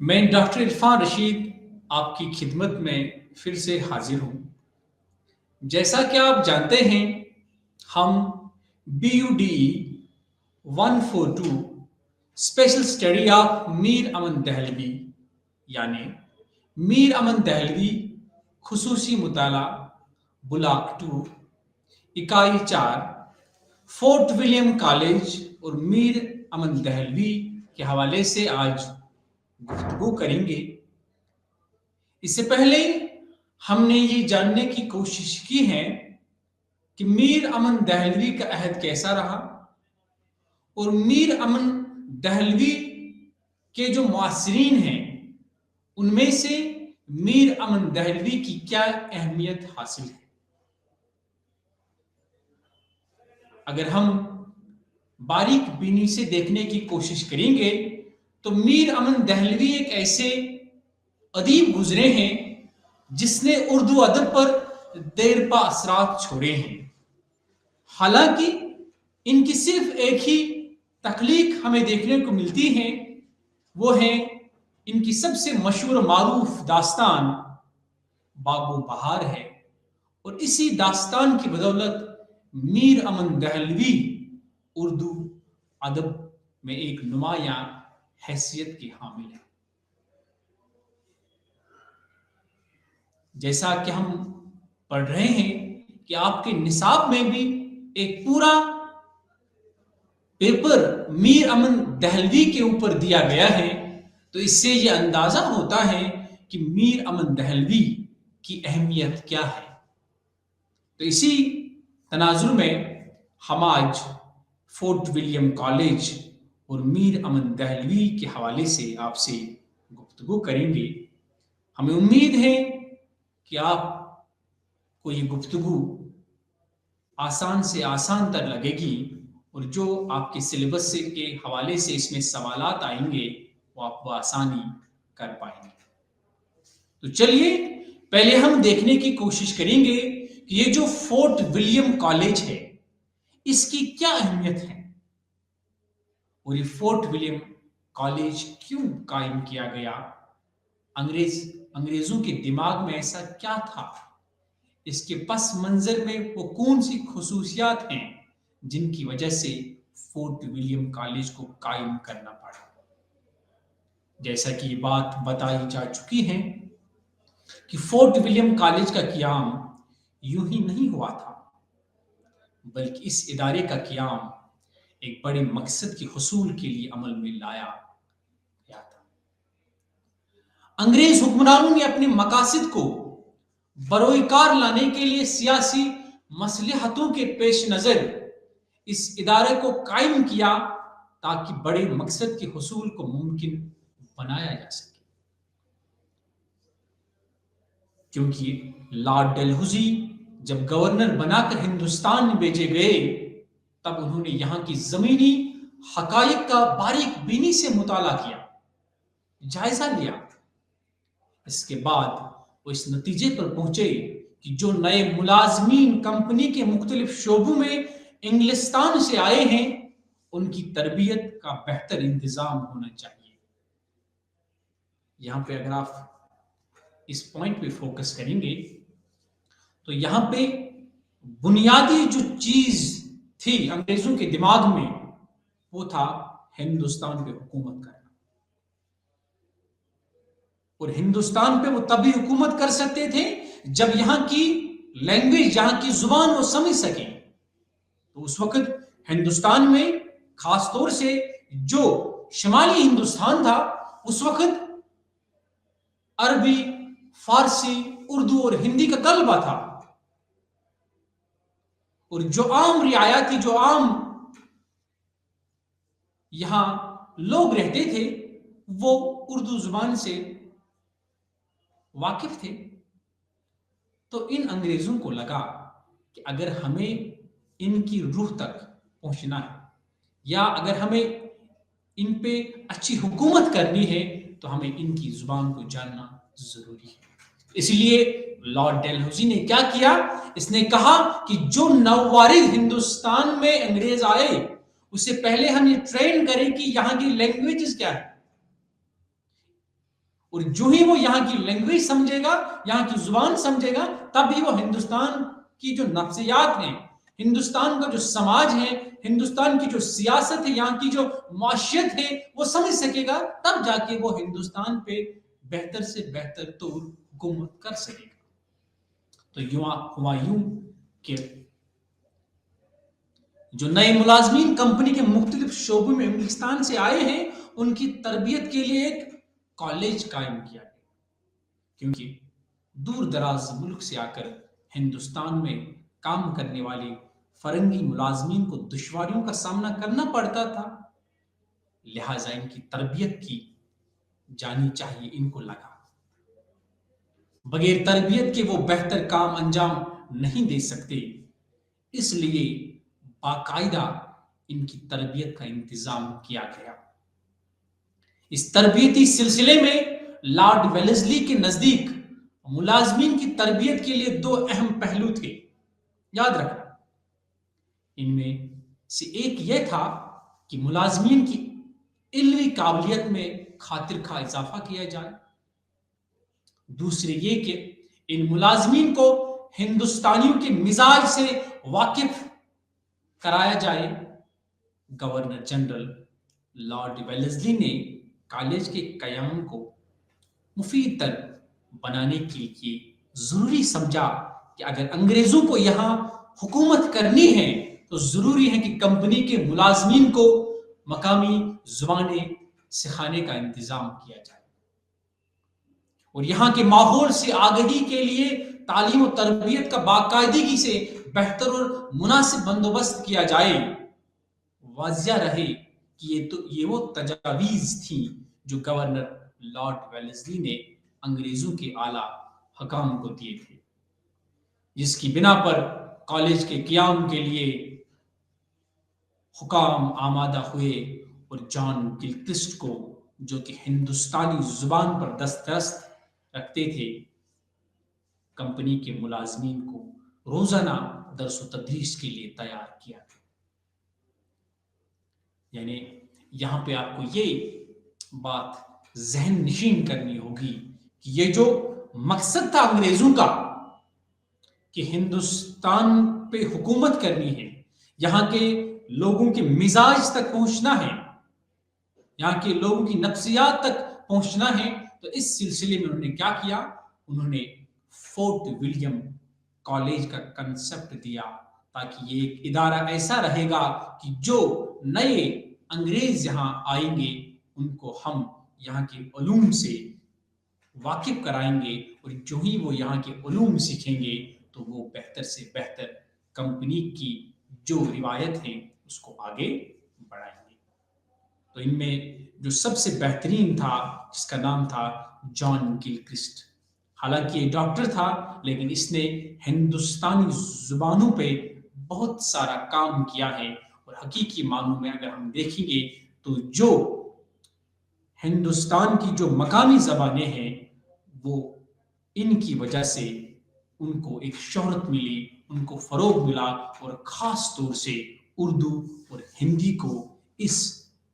میں ڈاکٹر عرفان رشید آپ کی خدمت میں پھر سے حاضر ہوں۔ جیسا کہ آپ جانتے ہیں، ہم BUDE 142 اسپیشل اسٹڈی آف میر امن دہلوی یعنی میر امن دہلوی خصوصی مطالعہ بلاک 2 اکائی 4 فورٹ ولیم کالج اور میر امن دہلوی کے حوالے سے آج گفتگو کریں گے۔ اس سے پہلے ہم نے یہ جاننے کی کوشش کی ہے کہ میر امن دہلوی کا عہد کیسا رہا اور میر امن دہلوی کے جو معاصرین ہیں ان میں سے میر امن دہلوی کی کیا اہمیت حاصل ہے۔ اگر ہم باریک بینی سے دیکھنے کی کوشش کریں گے تو میر امن دہلوی ایک ایسے ادیب گزرے ہیں جس نے اردو ادب پر دیرپا اثرات چھوڑے ہیں۔ حالانکہ ان کی صرف ایک ہی تخلیق ہمیں دیکھنے کو ملتی ہے، وہ ہے ان کی سب سے مشہور و معروف داستان باغ و بہار ہے، اور اسی داستان کی بدولت میر امن دہلوی اردو ادب میں ایک نمایاں حیثیت کی حامل ہے۔ جیسا کہ ہم پڑھ رہے ہیں کہ آپ کے نصاب میں بھی ایک پورا پیپر میر امن دہلوی کے اوپر دیا گیا ہے، تو اس سے یہ اندازہ ہوتا ہے کہ میر امن دہلوی کی اہمیت کیا ہے۔ تو اسی تناظر میں ہم آج فورٹ ولیم کالج اور میر امن دہلوی کے حوالے سے آپ سے گفتگو کریں گے۔ ہمیں امید ہے کہ آپ کو یہ گفتگو آسان سے آسان تر لگے گی، اور جو آپ کے سلیبس کے حوالے سے اس میں سوالات آئیں گے وہ آپ بآسانی کر پائیں گے۔ تو چلیے پہلے ہم دیکھنے کی کوشش کریں گے کہ یہ جو فورٹ ولیم کالج ہے اس کی کیا اہمیت ہے، اور یہ فورٹ ولیم کالج کیوں قائم کیا گیا، انگریزوں کے دماغ میں ایسا کیا تھا، اس کے پس منظر میں وہ کون سی خصوصیات ہیں جن کی وجہ سے فورٹ ولیم کالج کو قائم کرنا پڑا۔ جیسا کہ یہ بات بتائی جا چکی ہے کہ فورٹ ولیم کالج کا قیام یوں ہی نہیں ہوا تھا، بلکہ اس ادارے کا قیام ایک بڑے مقصد کے حصول کے لیے عمل میں لایا گیا تھا۔ انگریز حکمرانوں نے اپنے مقاصد کو بروئے کار لانے کے لیے سیاسی مصلحتوں کے پیش نظر اس ادارے کو قائم کیا تاکہ بڑے مقصد کے حصول کو ممکن بنایا جا سکے۔ کیونکہ لارڈ ڈلہوزی جب گورنر بنا کر ہندوستان میں بھیجے گئے تب انہوں نے یہاں کی زمینی حقائق کا باریک بینی سے مطالعہ کیا، جائزہ لیا۔ اس کے بعد وہ اس نتیجے پر پہنچے کہ جو نئے ملازمین کمپنی کے مختلف شعبوں میں انگلستان سے آئے ہیں ان کی تربیت کا بہتر انتظام ہونا چاہیے۔ یہاں پہ اگر آپ اس پوائنٹ پہ فوکس کریں گے تو یہاں پہ بنیادی جو چیز تھی انگریزوں کے دماغ میں وہ تھا ہندوستان پہ حکومت کرنا، اور ہندوستان پہ وہ تبھی حکومت کر سکتے تھے جب یہاں کی لینگویج، یہاں کی زبان وہ سمجھ سکیں۔ تو اس وقت ہندوستان میں خاص طور سے جو شمالی ہندوستان تھا اس وقت عربی، فارسی، اردو اور ہندی کا غلبہ تھا، اور جو عام رعایا تھی، جو عام یہاں لوگ رہتے تھے وہ اردو زبان سے واقف تھے۔ تو ان انگریزوں کو لگا کہ اگر ہمیں ان کی روح تک پہنچنا ہے یا اگر ہمیں ان پہ اچھی حکومت کرنی ہے تو ہمیں ان کی زبان کو جاننا ضروری ہے۔ اس لیے لارڈ ڈلہوزی نے کیا کیا، اس نے کہا کہ جو نووارد ہندوستان میں انگریز آئے اس سے پہلے ہم یہ ٹرین کریں کہ یہاں کی لینگویجز کیا ہے، اور جو ہی وہ یہاں کی لینگویج سمجھے گا، یہاں کی زبان سمجھے گا، تب ہی وہ ہندوستان کی جو نفسیات ہیں، ہندوستان کا جو سماج ہے، ہندوستان کی جو سیاست ہے، یہاں کی جو معاشیت ہے، وہ سمجھ سکے گا، تب جا کے وہ ہندوستان پہ بہتر سے بہتر طور حکومت کر سکے گا۔ تو ہوا یوں کہ جو نئے ملازمین کمپنی کے مختلف شعبوں میں انگلستان سے آئے ہیں، ان کی تربیت کے لیے ایک کالج قائم کیا گیا، کیونکہ دور دراز ملک سے آ کر ہندوستان میں کام کرنے والے فرنگی ملازمین کو دشواریوں کا سامنا کرنا پڑتا تھا، لہٰذا ان کی تربیت کی جانی چاہیے۔ ان کو لگا بغیر تربیت کے وہ بہتر کام انجام نہیں دے سکتے، اس لیے باقاعدہ ان کی تربیت کا انتظام کیا گیا۔ اس تربیتی سلسلے میں لارڈ ویلزلی کے نزدیک ملازمین کی تربیت کے لیے 2 اہم پہلو تھے، یاد رکھنا۔ ان میں سے ایک یہ تھا کہ ملازمین کی علمی قابلیت میں خاطر خواہ اضافہ کیا جائے، دوسرے یہ کہ ان ملازمین کو ہندوستانیوں کے مزاج سے واقف کرایا جائے۔ گورنر جنرل لارڈ ویلزلی نے کالج کے قیام کو مفید تر بنانے کے لیے ضروری سمجھا کہ اگر انگریزوں کو یہاں حکومت کرنی ہے تو ضروری ہے کہ کمپنی کے ملازمین کو مقامی زبانیں سکھانے کا انتظام کیا جائے اور یہاں کے ماحول سے آگہی کے لیے تعلیم و تربیت کا باقاعدگی سے بہتر اور مناسب بندوبست کیا جائے۔ واضح رہے کہ یہ وہ تجاویز تھیں جو گورنر لارڈ ویلزلی نے انگریزوں کے اعلیٰ حکام کو دیے تھے، جس کی بنا پر کالج کے قیام کے لیے حکام آمادہ ہوئے اور جان گلکرسٹ کو، جو کہ ہندوستانی زبان پر دسترست رکھتے تھے، کمپنی کے ملازمین کو روزانہ درس و تدریس کے لیے تیار کیا تھا۔ یعنی یہاں پہ آپ کو یہ بات ذہن نشین کرنی ہوگی کہ یہ جو مقصد تھا انگریزوں کا کہ ہندوستان پہ حکومت کرنی ہے، یہاں کے لوگوں کے مزاج تک پہنچنا ہے، یہاں کے لوگوں کی نفسیات تک پہنچنا ہے، تو اس سلسلے میں انہوں نے کیا کیا؟ انہوں نے فورٹ ولیم کالج کا کنسپٹ دیا، تاکہ یہ ایک ادارہ ایسا رہے گا کہ جو نئے انگریز یہاں آئیں گے ان کو ہم یہاں کے علوم سے واقف کرائیں گے، اور جو ہی وہ یہاں کے علوم سیکھیں گے تو وہ بہتر سے بہتر کمپنی کی جو روایت ہے اس کو آگے بڑھائیں گے۔ تو ان میں جو سب سے بہترین تھا، جس کا نام تھا جان گلکرسٹ، حالانکہ یہ ڈاکٹر تھا لیکن اس نے ہندوستانی زبانوں پہ بہت سارا کام کیا ہے، اور حقیقی معنوں میں اگر ہم دیکھیں گے تو جو ہندوستان کی جو مقامی زبانیں ہیں وہ ان کی وجہ سے ان کو ایک شہرت ملی، ان کو فروغ ملا، اور خاص طور سے اردو اور ہندی کو اس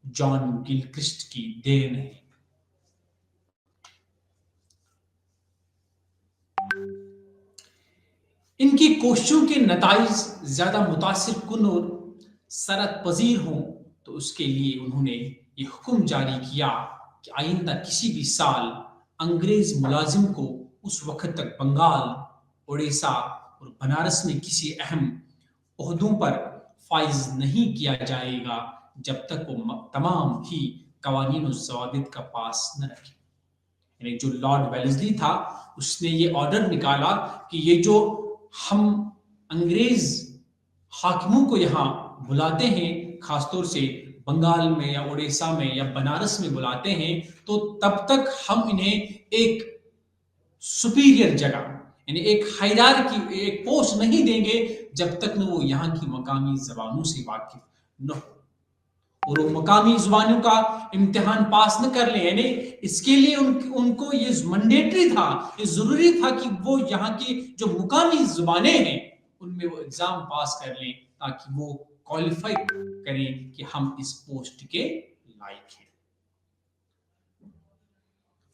جان گلکرسٹ کی دین ہے۔ ان کی کوششوں کے نتائج زیادہ متاثر کن اور سرت پذیر ہوں تو اس کے لیے انہوں نے یہ حکم جاری کیا کہ آئندہ کسی بھی سال انگریز ملازم کو اس وقت تک بنگال، اڑیسہ اور بنارس میں کسی اہم عہدوں پر فائز نہیں کیا جائے گا جب تک وہ تمام ہی قوانین و ضوابط کا پاس نہ رکھے۔ یعنی جو لارڈ ویلزلی تھا اس نے یہ آرڈر نکالا کہ یہ جو ہم انگریز حاکموں کو یہاں بلاتے ہیں، خاص طور سے بنگال میں یا اڑیسہ میں یا بنارس میں بلاتے ہیں، تو تب تک ہم انہیں ایک سپیریئر جگہ، یعنی ایک ہائرارکی، ایک پوسٹ نہیں دیں گے جب تک نہ وہ یہاں کی مقامی زبانوں سے واقف نہ ہو، اور وہ مقامی زبانوں کا امتحان پاس نہ کر لیں۔ یعنی اس کے لیے ان کو یہ مینڈیٹری تھا، یہ ضروری تھا کہ وہ یہاں کی جو مقامی زبانیں ہیں ان میں وہ ایگزام پاس کر لیں تاکہ وہ کوالیفائی کریں کہ ہم اس پوسٹ کے لائق ہیں۔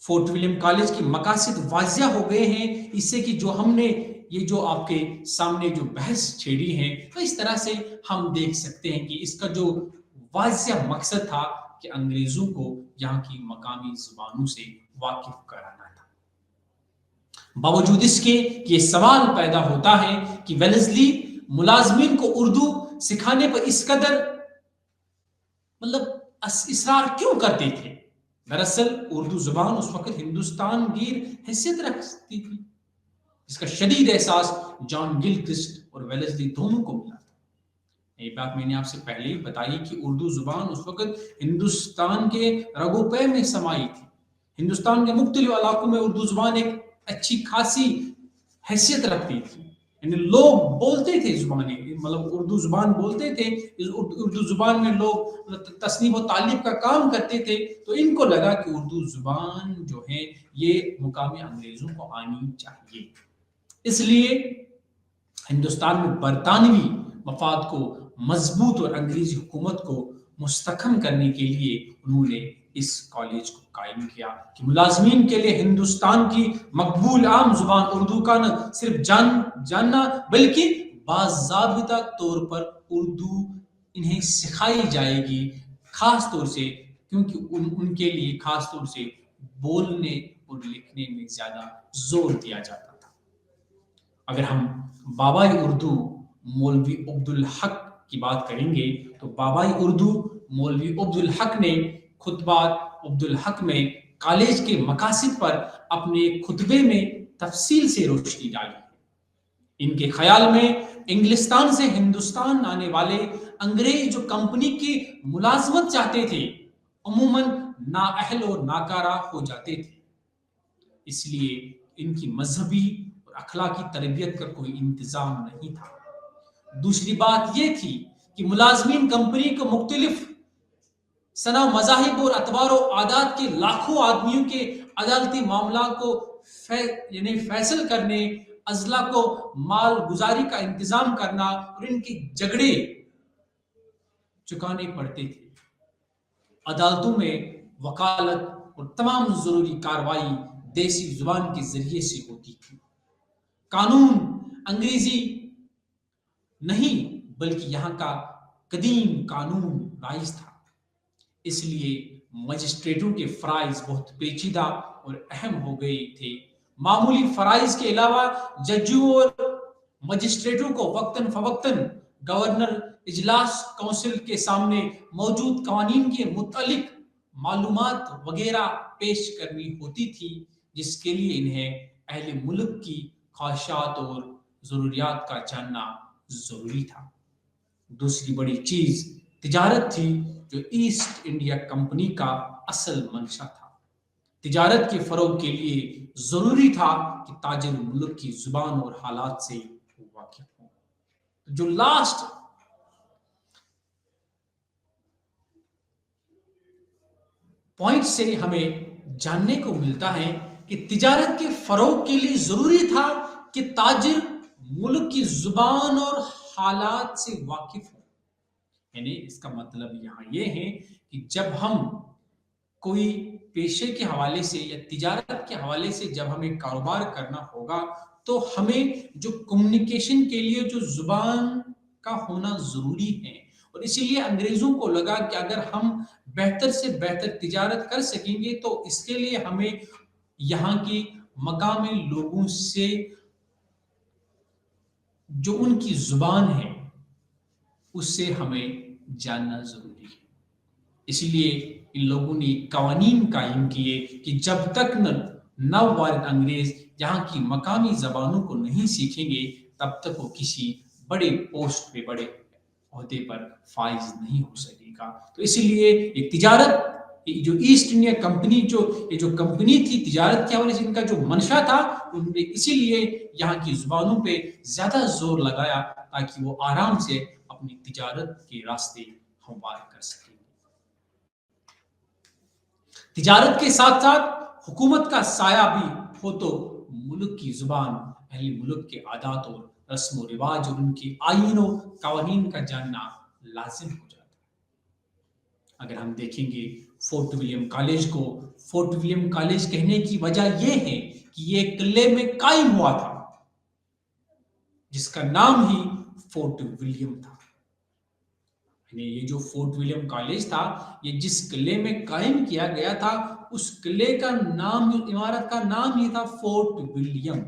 फोर्ट विलियम कॉलेज की मकासद वाजिया हो गए हैं, इससे कि जो हमने ये जो आपके सामने जो बहस छेड़ी है, तो इस तरह से हम देख सकते हैं कि इसका जो वाजिया मकसद था कि अंग्रेजों को यहाँ की मकामी जुबानों से वाकिफ कराना था। बावजूद इसके कि ये सवाल पैदा होता है कि वेलेस्ली मुलाजमीन को उर्दू सिखाने पर इस कदर इसरार क्यों करते थे। दरअसल उर्दू जुबान उस वक्त हिंदुस्तान गिर हैसियत रखती थी, इसका शदीद एहसास जॉन गिलक्रिस्ट और वेलेस्ली दोनों को मिला था। ये बात मैंने आपसे पहले ही बताई कि उर्दू जुबान उस वक्त हिंदुस्तान के रगोपे में समाई थी। हिंदुस्तान के मुख्तलिफ इलाकों में उर्दू जुबान एक अच्छी खासी हैसियत रखती थी, यानी लोग बोलते थे जुबानी, मतलब उर्दू जुबान बोलते थे। इस उर्दू जुबान में लोग तस्नीफ और तालीफ का काम करते थे, तो इनको लगा कि उर्दू जुबान जो है ये मुकामी अंग्रेजों को आनी चाहिए। इसलिए हिंदुस्तान में बरतानवी मफाद को मजबूत और अंग्रेजी हुकूमत को मुस्तकम करने के लिए उन्होंने इस कॉलेज को कायम किया कि मुलाजमीन के लिए हिंदुस्तान की मकबूल आम जुबान उर्दू का न सिर्फ जानना बल्कि बाज़ाबिता तौर पर उर्दू इन्हें सिखाई जाएगी, खास तौर से क्योंकि उनके लिए खास तौर से बोलने और लिखने में ज्यादा जोर दिया जाता था। अगर हम बाबाई उर्दू मौलवी अब्दुल हक की बात करेंगे तो बाबाई उर्दू मौलवी अब्दुल हक ने खुतबात अब्दुल हक में कॉलेज के मकासद पर अपने खुतबे में तफसील से रोशनी डाली। इनके ख्याल में इंग्लिस्तान से हिंदुस्तान आने वाले अंग्रेज जो कंपनी की मुलाजमत चाहते थे अमूमन नाअहल और नाकारा हो जाते थे, इसलिए इनकी मजहबी और अखलाकी तरबियत का कोई इंतजाम नहीं था। दूसरी बात यह थी कि मुलाजमीन कंपनी को मुख्तलिफ सना मजाहिब और अतवार और आदात के लाखों आदमियों के अदालती मामला को फैसल करने, अजला को माल गुजारी का इंतजाम करना और इनके झगड़े चुकाने पड़ते थे। अदालतों में वकालत और तमाम जरूरी कार्रवाई देसी जुबान के जरिए से होती थी। कानून अंग्रेजी नहीं बल्कि यहाँ का कदीम कानून राइज था, इसलिए मजिस्ट्रेटों के फराइज बहुत पेचीदा और अहम हो गए थे। मामूली फराइज के अलावा जजों और मजिस्ट्रेटों को वक्तन फवक्तन गवर्नर इजलास काउंसिल के सामने मौजूद कवानीन के मुतालिक मालूमात वगैरह पेश करनी होती थी, जिसके लिए इन्हें अहले मुल्क की ख्वाहिशात और जरूरियात का जानना जरूरी था। दूसरी बड़ी चीज तिजारत थी, जो ईस्ट इंडिया कंपनी का असल मंशा था। तिजारत के फरोग के लिए जरूरी था कि ताजिर मुल्क की जुबान और हालात से वाकिफ हो। जो लास्ट पॉइंट से हमें जानने को मिलता है कि तिजारत के फरोग के लिए जरूरी था कि ताजिर मुल्क की जुबान और हालात से वाकिफ हो। यानी इसका मतलब यहाँ ये है कि जब हम कोई पेशे के हवाले से या तिजारत के हवाले से जब हमें कारोबार करना होगा तो हमें जो कम्युनिकेशन के लिए जो जुबान का होना जरूरी है, और इसीलिए अंग्रेजों को लगा कि अगर हम बेहतर से बेहतर तिजारत कर सकेंगे तो इसके लिए हमें यहाँ की मकामी लोगों से जो उनकी जुबान है उससे हमें जानना जरूरी है। इसलिए इन लोगों ने कवानीन कायम किए कि जब तक नववारिद अंग्रेज यहाँ की मकामी जबानों को नहीं सीखेंगे तब तक वो किसी बड़े पोस्ट पे बड़े ओहदे पर फाइज नहीं हो सकेगा। तो इसीलिए एक तिजारत जो ईस्ट इंडिया कंपनी ये जो कंपनी थी तिजारत के हवाले से इनका जो मंशा था, उन्होंने इसीलिए यहाँ की जुबानों पे ज्यादा जोर लगाया ताकि वो आराम से अपनी तिजारत के रास्ते हमवार कर सके। तिजारत के साथ साथ हुकूमत का साया भी हो तो मुल्क की जुबान, अहले मुल्क के आदात और रस्म व रिवाज और उनके आईन और कवानीन का जानना लाजिम हो जाता है। अगर हम देखेंगे फोर्ट विलियम कॉलेज को, फोर्ट विलियम कॉलेज कहने की वजह यह है कि ये किले में कायम हुआ था, जिसका नाम ही फोर्ट विलियम था। ये जो फोर्ट विलियम कॉलेज था, ये जिस किले में कायम किया गया था, उस किले का नाम, इमारत का नाम ही था फोर्ट विलियम।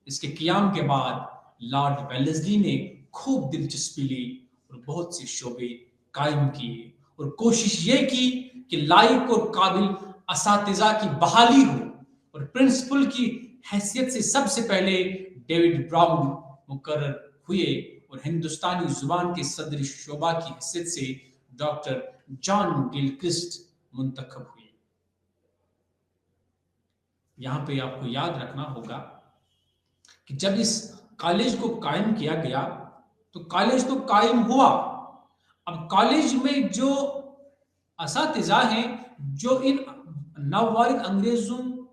इसके क़याम के बाद लॉर्ड वेलेस्ली ने खूब दिलचस्पी ली और बहुत से शोबे कायम किए और कोशिश ये की कि लायक और काबिल असातिज़ा की बहाली हो, और प्रिंसिपल की हैसियत से सबसे पहले डेविड ब्राउन मुकर्रर हुए और हिंदुस्तानी जुबान के सदर शोबा की हैसियत से डॉक्टर जॉन गिलक्रिस्ट मुंतखब हुए। यहाँ पे आपको याद रखना होगा कि जब इस कॉलेज को कायम किया गया तो कॉलेज तो कायम हुआ, अब कॉलेज में जो असातिज़ा हैं, जो इन नववारिद अंग्रेजों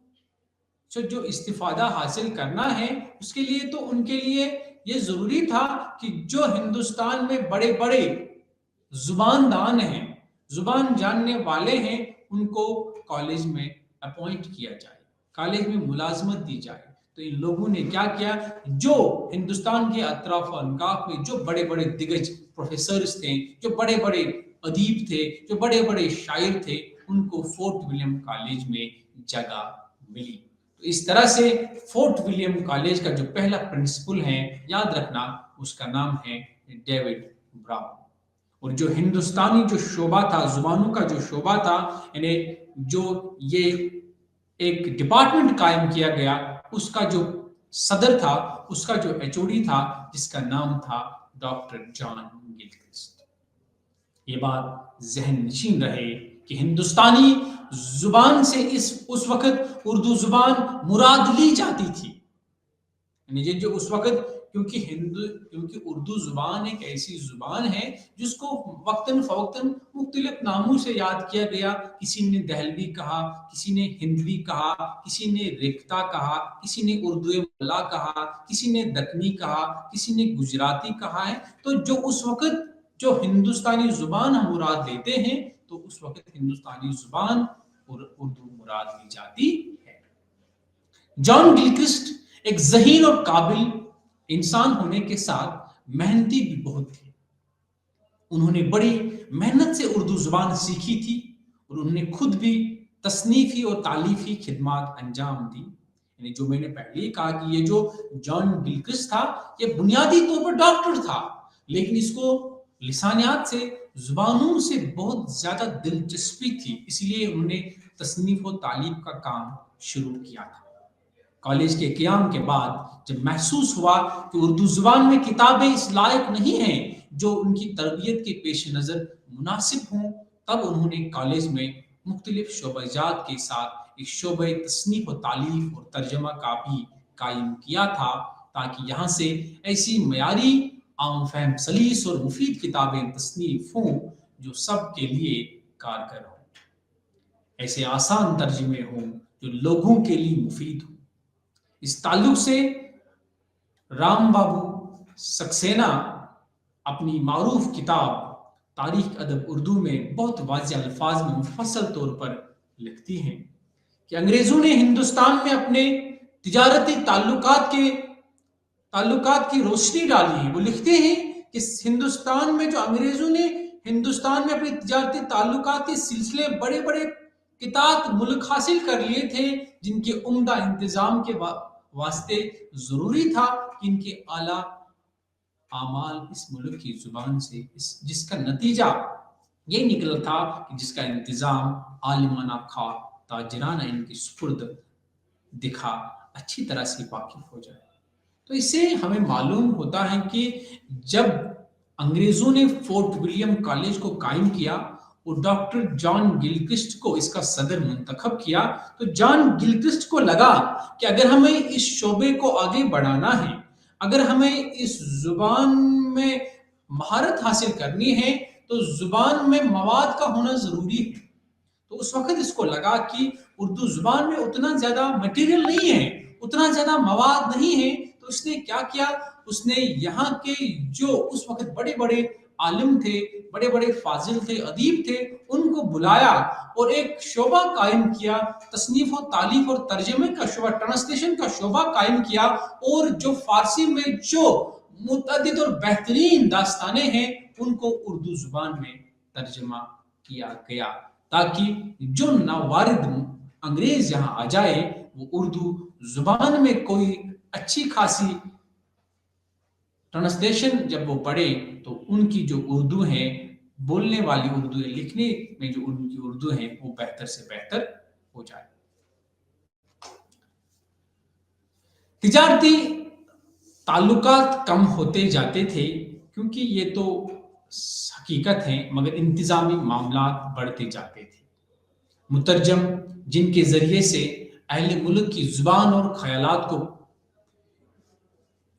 से जो इस्तिफादा हासिल करना है, उसके लिए तो उनके लिए ये जरूरी था कि जो हिंदुस्तान में बड़े बड़े जुबानदान हैं, जुबान जानने वाले हैं, उनको कॉलेज में अपॉइंट किया जाए, कॉलेज में मुलाजमत दी जाए। तो इन लोगों ने क्या किया, जो हिंदुस्तान के अतराफ अनकाफ में जो बड़े बड़े दिग्गज प्रोफेसर्स थे, जो बड़े बड़े अदीब थे, जो बड़े बड़े शायर थे, उनको फोर्ट विलियम कॉलेज में जगह मिली। तो इस तरह से फोर्ट विलियम कॉलेज का जो पहला प्रिंसिपल है, याद रखना, उसका नाम है डेविड ब्राउन। और जो हिंदुस्तानी जो शोबा था, जुबानों का जो शोबा था, यानी जो ये एक डिपार्टमेंट कायम किया गया, उसका जो सदर था, उसका जो एचओडी था, जिसका नाम था डॉक्टर जॉन गिलक्रिस्ट। ये बात जहन नशीन रहे कि हिंदुस्तानी जुबान से उस वक्त उर्दू जुबान मुराद ली जाती थी, यानी जो उस वक्त, क्योंकि उर्दू जुबान एक ऐसी जुबान है जिसको वक्तन फवक्तन मुख्तलिफ नामों से याद किया गया। किसी ने दहलवी कहा, किसी ने हिंदवी कहा, किसी ने रेख्ता कहा, किसी ने उर्दू मल्ला कहा, किसी ने दक्कनी कहा, किसी ने गुजराती कहा है। तो जो उस वक्त जो हिंदुस्तानी जुबान हम मुराद लेते हैं, तो उस वक्त हिंदुस्तानी जुबान और उर्दू मुराद ली जाती है। जॉन गिलक्रिस्ट एक ज़हीन और काबिल इंसान होने के साथ मेहनती भी बहुत थे। उन्होंने बड़ी मेहनत से उर्दू जुबान सीखी थी और उन्होंने खुद भी तसनीफी और तालीफी खिदमात अंजाम दी। यानी जो मैंने पहले कहा कि ये जो जॉन गिलक्रिस्ट था, ये बुनियादी तौर पर डॉक्टर था, लेकिन इसको लिसानियात से, जुबानों से बहुत ज्यादा दिलचस्पी थी, इसलिए उन्होंने तसनीफ और तालीफ का काम शुरू किया था। कॉलेज के क़याम के बाद जब महसूस हुआ कि उर्दू जुबान में किताबें इस लायक नहीं हैं जो उनकी तरबियत के पेश नज़र मुनासिब हों, तब उन्होंने कॉलेज में मुख्तलिफ शोबाजात के साथ एक शोबे तसनीफ और तालीफ और तर्जमा का भी कायम किया था, ताकि यहाँ से ऐसी मयारी, आम फहम, सलीस और मुफीद किताबें तसनीफ हों जो सब के लिए कारगर हों, ऐसे आसान तर्जमे हों जो लोगों के लिए मुफीद हों। इस ताल्लुक से राम बाबू सक्सेना अपनी मारूफ किताब तारीख अदब उर्दू में बहुत वाज़ेह अल्फाज में मुफस्सल तौर पर लिखती हैं कि अंग्रेज़ों ने हिंदुस्तान में अपने तिजारती ताल्लुकात की रोशनी डाली है। वो लिखते हैं कि हिंदुस्तान में जो अंग्रेज़ों ने हिंदुस्तान में अपने तिजारती ताल्लुकात के सिलसिले बड़े बड़े किताब मुल्क हासिल कर लिए थे, जिनके उम्दा इंतज़ाम के वास्ते ज़रूरी था कि इनके आला आमाल इस मुल्क की जुबान से, जिसका नतीजा ये निकला था कि जिसका इंतज़ाम आलिमाना खा, ताजराना इनकी सुपुर्द दिखा, अच्छी तरह से वाकिफ हो जाए। तो इससे हमें मालूम होता है कि जब अंग्रेज़ों ने फोर्ट विलियम कॉलेज को कायम किया और डॉक्टर जॉन गिलक्रिस्ट को इसका सदर मुंतखब किया, तो जॉन गिलक्रिस्ट को लगा कि अगर हमें इस शोबे को आगे बढ़ाना है, अगर हमें इस जुबान में महारत हासिल करनी है, तो जुबान में मवाद का होना जरूरी है। तो उस वक्त इसको लगा कि उर्दू जुबान में उतना ज्यादा मटेरियल नहीं है, उतना ज्यादा मवाद नहीं है। तो उसने क्या किया, उसने यहाँ के जो उस वक्त बड़े बड़े आलिम थे, बड़े बड़े फाजिल थे, अदीब थे, उनको बुलाया और एक शोबा कायम किया, तसनीफ और तालीफ और तर्जमे का शोबा, ट्रांसलेशन का शोबा कायम किया। और जो फारसी में जो मुतअद्दिद और बेहतरीन दास्तानें हैं उनको उर्दू जुबान में तर्जमा किया गया, ताकि जो नावारिद अंग्रेज यहाँ आ जाए वो उर्दू जुबान में कोई अच्छी खासी ट्रांसलेशन जब वो पढ़े तो उनकी जो उर्दू है, बोलने वाली उर्दू है, लिखने में जो उनकी उर्दू है वो बेहतर से बेहतर हो जाए। तिजारती ताल्लुकात कम होते जाते थे क्योंकि ये तो हकीकत है, मगर इंतजामी मामला बढ़ते जाते थे। मुतरजम जिनके जरिए से अहले मुल्क की जुबान और ख्यालात को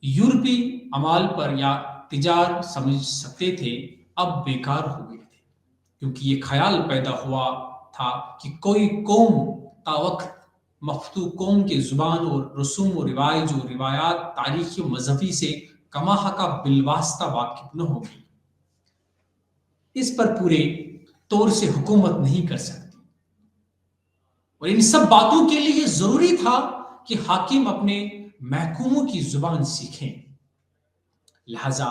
यूरोपी अमाल पर या तिजार समझ सकते थे, अब बेकार हो गए थे, क्योंकि ये ख्याल पैदा हुआ था कि कोई कौम तावक्त मफ्तू कौम के जुबान और रसूम और रिवाज और रिवायात तारीखी और मजहबी से कमाहा का बिलवास्ता वाकिफ न होगी, इस पर पूरे तौर से हुकूमत नहीं कर सकती। और इन सब बातों के लिए जरूरी था कि हाकिम अपने महकूमों की जुबान सीखें। लिहाजा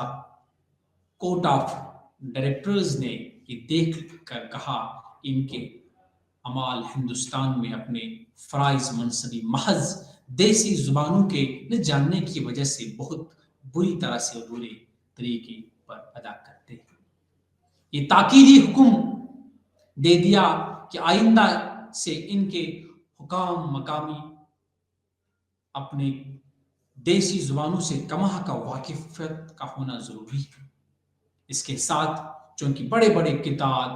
कोर्ट ऑफ डायरेक्टर्स ने ये देख कर कहा इनके अमाल हिंदुस्तान में अपने फराइज मनसबी महज देसी जुबानों के न जानने की वजह से बहुत बुरी तरह से अधूरे तरीके पर अदा करते हैं। ये ताकीदी हुक्म दे दिया कि आइंदा से इनके हुकाम मकामी अपने देसी जुबानों से कमाह का वाकिफियत का होना जरूरी है। इसके साथ चूंकि बड़े बड़े किताब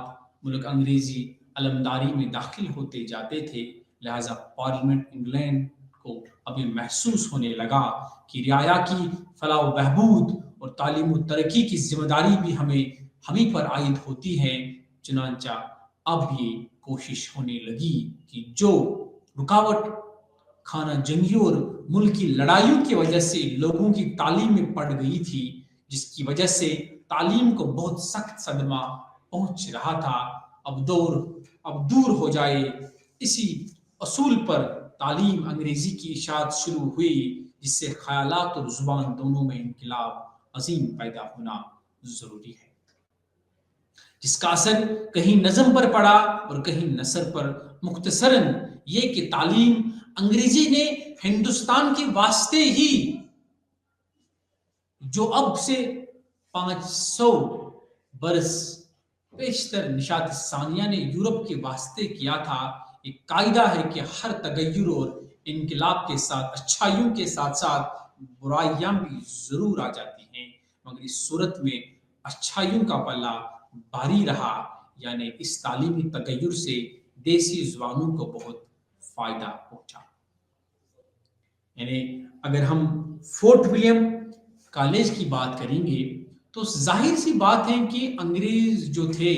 मुल्क अंग्रेजी अलमदारी में दाखिल होते जाते थे, लिहाजा पार्लियामेंट इंग्लैंड को अभी महसूस होने लगा कि रियाया की फलाह व बहबूद और तालीम व तरक्की की जिम्मेदारी भी हमी पर आयद होती है। चुनांचा अब ये कोशिश होने लगी कि जो रुकावट खाना जंगियों और मुल्क की लड़ाइयों की वजह से लोगों की तालीम में पड़ गई थी, जिसकी वजह से तालीम को बहुत सख्त सदमा पहुंच रहा था, अब दूर हो जाए। इसी असूल पर तालीम अंग्रेजी की इशाअत शुरू हुई, जिससे ख्यालात और जुबान दोनों में इनकलाब अजीम पैदा होना जरूरी है, जिसका असर कहीं नज़म पर पड़ा और कहीं नसर पर। मुख्तसरन ये कि तालीम अंग्रेजी ने हिंदुस्तान के वास्ते ही जो अब से 500 बरस पेशतर निशात सानिया ने यूरोप के वास्ते किया था। एक कायदा है कि हर तगय्युर और इनकलाब के साथ अच्छाइयों के साथ साथ बुराइयां भी जरूर आ जाती हैं, मगर इस सूरत में अच्छाइयों का पल्ला भारी रहा, यानी इस तालीमी तगय्युर से देसी जुबानों को बहुत फायदा पहुंचा। यानी अगर हम फोर्ट विलियम कॉलेज की बात करेंगे तो जाहिर सी बात है कि अंग्रेज जो थे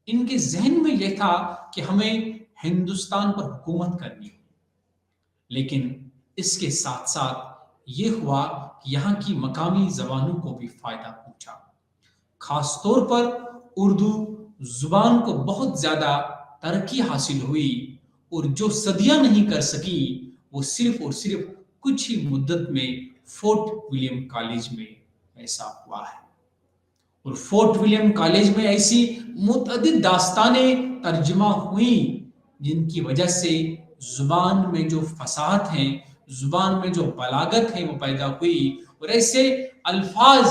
इनके जहन में यह था कि हमें हिंदुस्तान पर हुकूमत करनी है, लेकिन इसके साथ साथ ये हुआ कि यहाँ की मकामी जबानों को भी फायदा पहुंचा। खास तौर पर उर्दू जुबान को बहुत ज्यादा तरक्की हासिल हुई और जो सदियां नहीं कर सकी वो सिर्फ और सिर्फ कुछ ही मुद्दत में फोर्ट विलियम कॉलेज में ऐसा हुआ है। और फोर्ट विलियम कॉलेज में ऐसी मुतअद्दिद दास्तानें तर्जुमा हुई जिनकी वजह से जुबान में जो फसाहत है, जुबान में जो बलागत है वो पैदा हुई, और ऐसे अल्फाज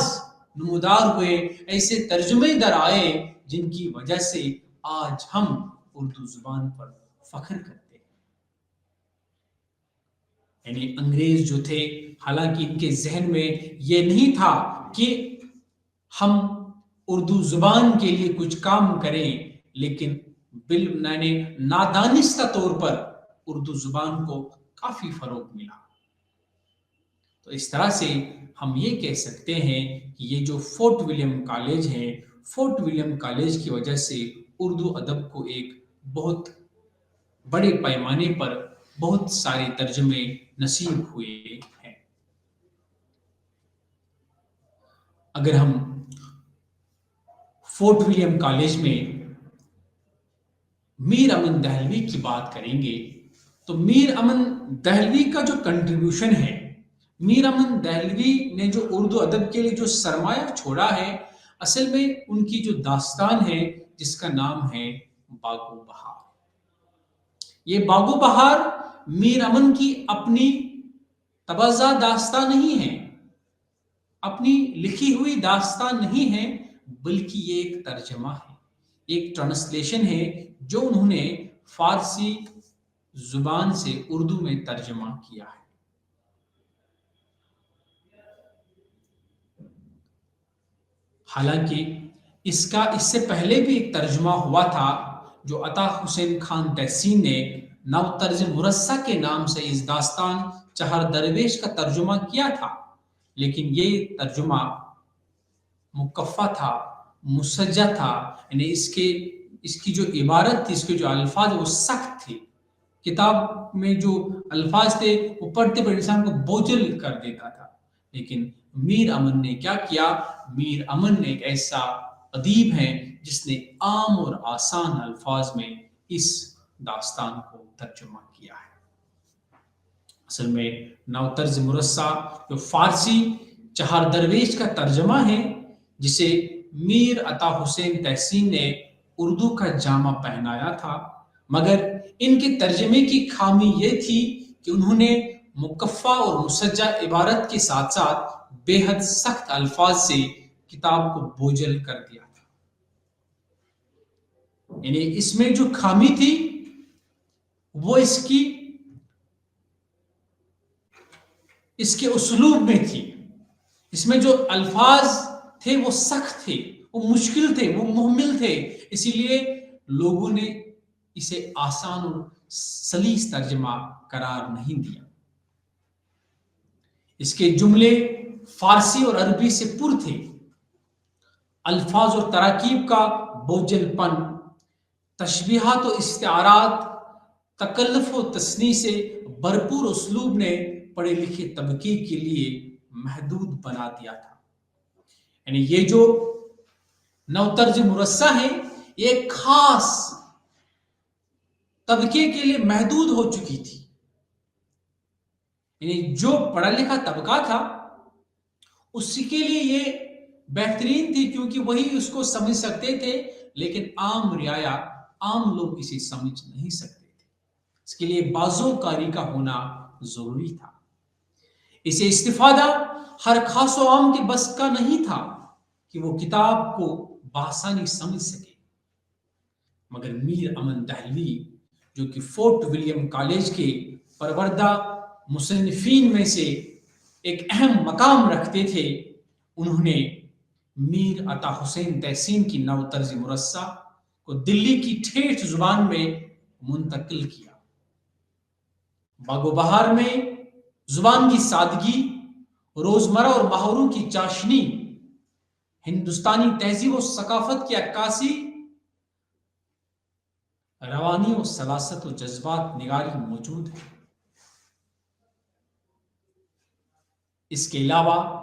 नमूदार हुए, ऐसे तर्जुमे दर आए जिनकी वजह से आज हम उर्दू जुबान पर फख्र करते हैं। यानी अंग्रेज जो थे, हालांकि इनके जहन में ये नहीं था कि हम उर्दू जुबान के लिए कुछ काम करें, लेकिन नादानिस्ता तौर पर उर्दू जुबान को काफी फरोग मिला। तो इस तरह से हम ये कह सकते हैं कि ये जो फोर्ट विलियम कॉलेज है, फोर्ट विलियम कॉलेज की वजह से उर्दू अदब को एक बहुत बड़े पैमाने पर बहुत सारे तर्जुमे नसीब हुए हैं। अगर हम फोर्ट विलियम कॉलेज में मीर अमन दहलवी की बात करेंगे तो मीर अमन दहलवी का जो कंट्रीब्यूशन है, मीर अमन दहलवी ने जो उर्दू अदब के लिए जो सरमाया छोड़ा है, असल में उनकी जो दास्तान है जिसका नाम है बागो बहार। ये बागो बहार मीर अमन की अपनी तबज़ा दास्तान नहीं है, अपनी लिखी हुई दास्तान नहीं है, बल्कि ये एक तर्जमा है, एक ट्रांसलेशन है जो उन्होंने फारसी जुबान से उर्दू में तर्जमा किया है। हालांकि इसका इससे पहले भी एक तर्जुमा हुआ था जो अता हुसैन खान तहसीन ने नवतर्ज मुरस्सा के नाम से इस दास्तान चहर दरवेश का तर्जुमा किया था, लेकिन ये तर्जुमा मुकफ़ा था, मुसज्जा था, यानी इसकी जो इबारत थी, इसके जो अल्फाज वो सख्त थे। किताब में जो अल्फाज थे वो पढ़ते पढ़ते इंसान को बोझल कर देता था। लेकिन मीर अमन ने क्या किया? मीर अमन ने एक ऐसा अदीब है जिसने आम और आसान अल्फाज में इस दास्तान को तर्जुमा किया है। असल में नवतर्ज मुरस्सा जो फारसी चहार दरवेश का तर्जमा है, जिसे मीर अता हुसैन तहसीन ने उर्दू का जामा पहनाया था, मगर इनके तर्जमे की खामी ये थी कि उन्होंने मुकफ़ा और मुसज्जा इबारत के साथ साथ बेहद सख्त अल्फाज से किताब को बोझल कर दिया था। यानी इसमें जो खामी थी वो इसके उसलूब में थी। इसमें जो अल्फाज थे वो सख्त थे, वो मुश्किल थे, वो मुहम्मिल थे, इसीलिए लोगों ने इसे आसान और सलीस तर्जमा करार नहीं दिया। इसके जुमले फारसी और अरबी से पुर थे। अल्फाज और तराकीब का बोझलपन, तशबीहात और इस्तिआरात, तकल्लुफ और तस्नी से भरपूर उसलूब ने पढ़े लिखे तबके के लिए महदूद बना दिया था। यानी ये जो नवतर्ज मुरस्सा है ये खास तबके के लिए महदूद हो चुकी थी। यानी जो पढ़ा लिखा तबका था उसके लिए ये बेहतरीन थी, क्योंकि वही उसको समझ सकते थे, लेकिन आम रियाया, आम लोग इसे समझ नहीं सकते थे। इसके लिए बाज़ोकारी का होना जरूरी था। इसे इस्तिफादा हर खास व आम के बस का नहीं था कि वो किताब को बासानी समझ सके, मगर मीर अमन दहलवी जो कि फोर्ट विलियम कॉलेज के परवरदा मुसन्निफीन में से एक अहम मकाम रखते थे, उन्होंने मीर अता हुसैन तहसीन की नवतर्ज मुरस्सा को दिल्ली की ठेठ जुबान में मुंतकिल किया। बागो बहार में जुबान की सादगी, रोजमर्रा और माहौरों की चाशनी, हिंदुस्तानी तहजीब और सकाफत की अक्कासी, रवानी और सलासत और जज्बात निगारी मौजूद है। इसके अलावा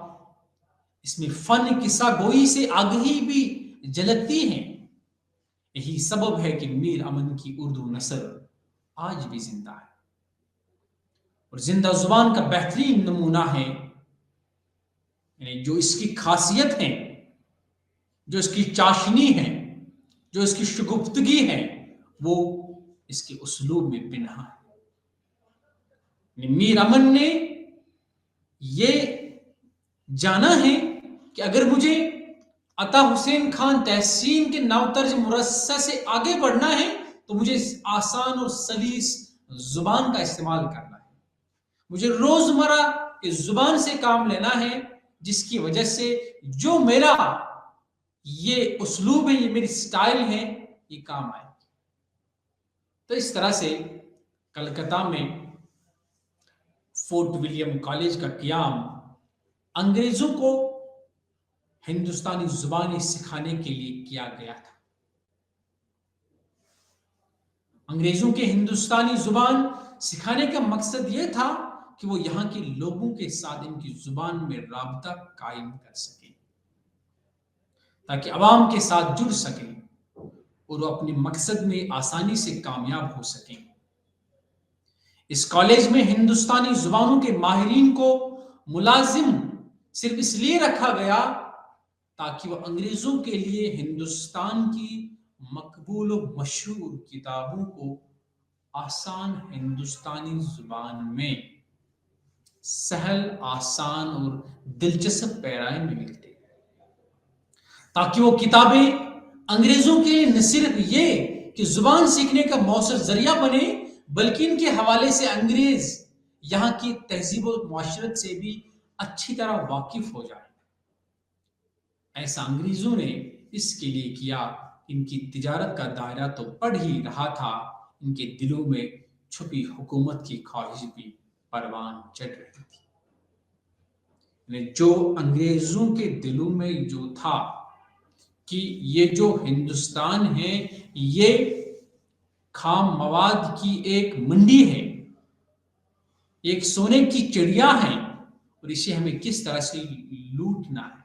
इसमें फन किस्सा गोई से आगही भी झलकती है। यही सबब है कि मीर अमन की उर्दू नस्ल आज भी जिंदा है और जिंदा जुबान का बेहतरीन नमूना है। यानी जो इसकी खासियत है, जो इसकी चाशनी है, जो इसकी शगुफ्तगी है, वो इसके उसलूब में बिन्हा है। मीर अमन ने ये जाना है कि अगर मुझे अता हुसैन खान तहसीन के नवतर्ज मुरस्सा से आगे बढ़ना है तो मुझे आसान और सलीस जुबान का इस्तेमाल करना है। मुझे रोजमर्रा इस जुबान से काम लेना है, जिसकी वजह से जो मेरा ये उसलूब है, ये मेरी स्टाइल है, ये काम आएगी। तो इस तरह से कलकत्ता में फोर्ट विलियम कॉलेज का क़याम अंग्रेजों को हिंदुस्तानी जुबानी सिखाने के लिए किया गया था। अंग्रेजों के हिंदुस्तानी जुबान सिखाने का मकसद यह था कि वो यहाँ के लोगों के साथ इनकी जुबान में राबता कायम कर सके, تاکہ عوام کے ساتھ جڑ سکیں اور وہ اپنے مقصد میں آسانی سے کامیاب ہو سکیں۔ اس کالج میں ہندوستانی زبانوں کے ماہرین کو ملازم صرف اس لیے رکھا گیا تاکہ وہ انگریزوں کے لیے ہندوستان کی مقبول و مشہور کتابوں کو آسان ہندوستانی زبان میں سہل، آسان اور دلچسپ پیرائے میں ملتے، تاکہ وہ کتابیں انگریزوں کے لیے نہ صرف یہ کہ زبان سیکھنے کا مؤثر ذریعہ بنے، بلکہ ان کے حوالے سے انگریز یہاں کی تہذیب و معاشرت سے بھی اچھی طرح واقف ہو جائے۔ ایسا انگریزوں نے اس کے لیے کیا، ان کی تجارت کا دائرہ تو بڑھ ہی رہا تھا، ان کے دلوں میں چھپی حکومت کی خواہش بھی پروان چڑھ رہی تھی۔ جو انگریزوں کے دلوں میں جو تھا کہ یہ جو ہندوستان ہے یہ خام مواد کی ایک منڈی ہے، ایک سونے کی چڑیا ہے، اور اسے ہمیں کس طرح سے لوٹنا ہے۔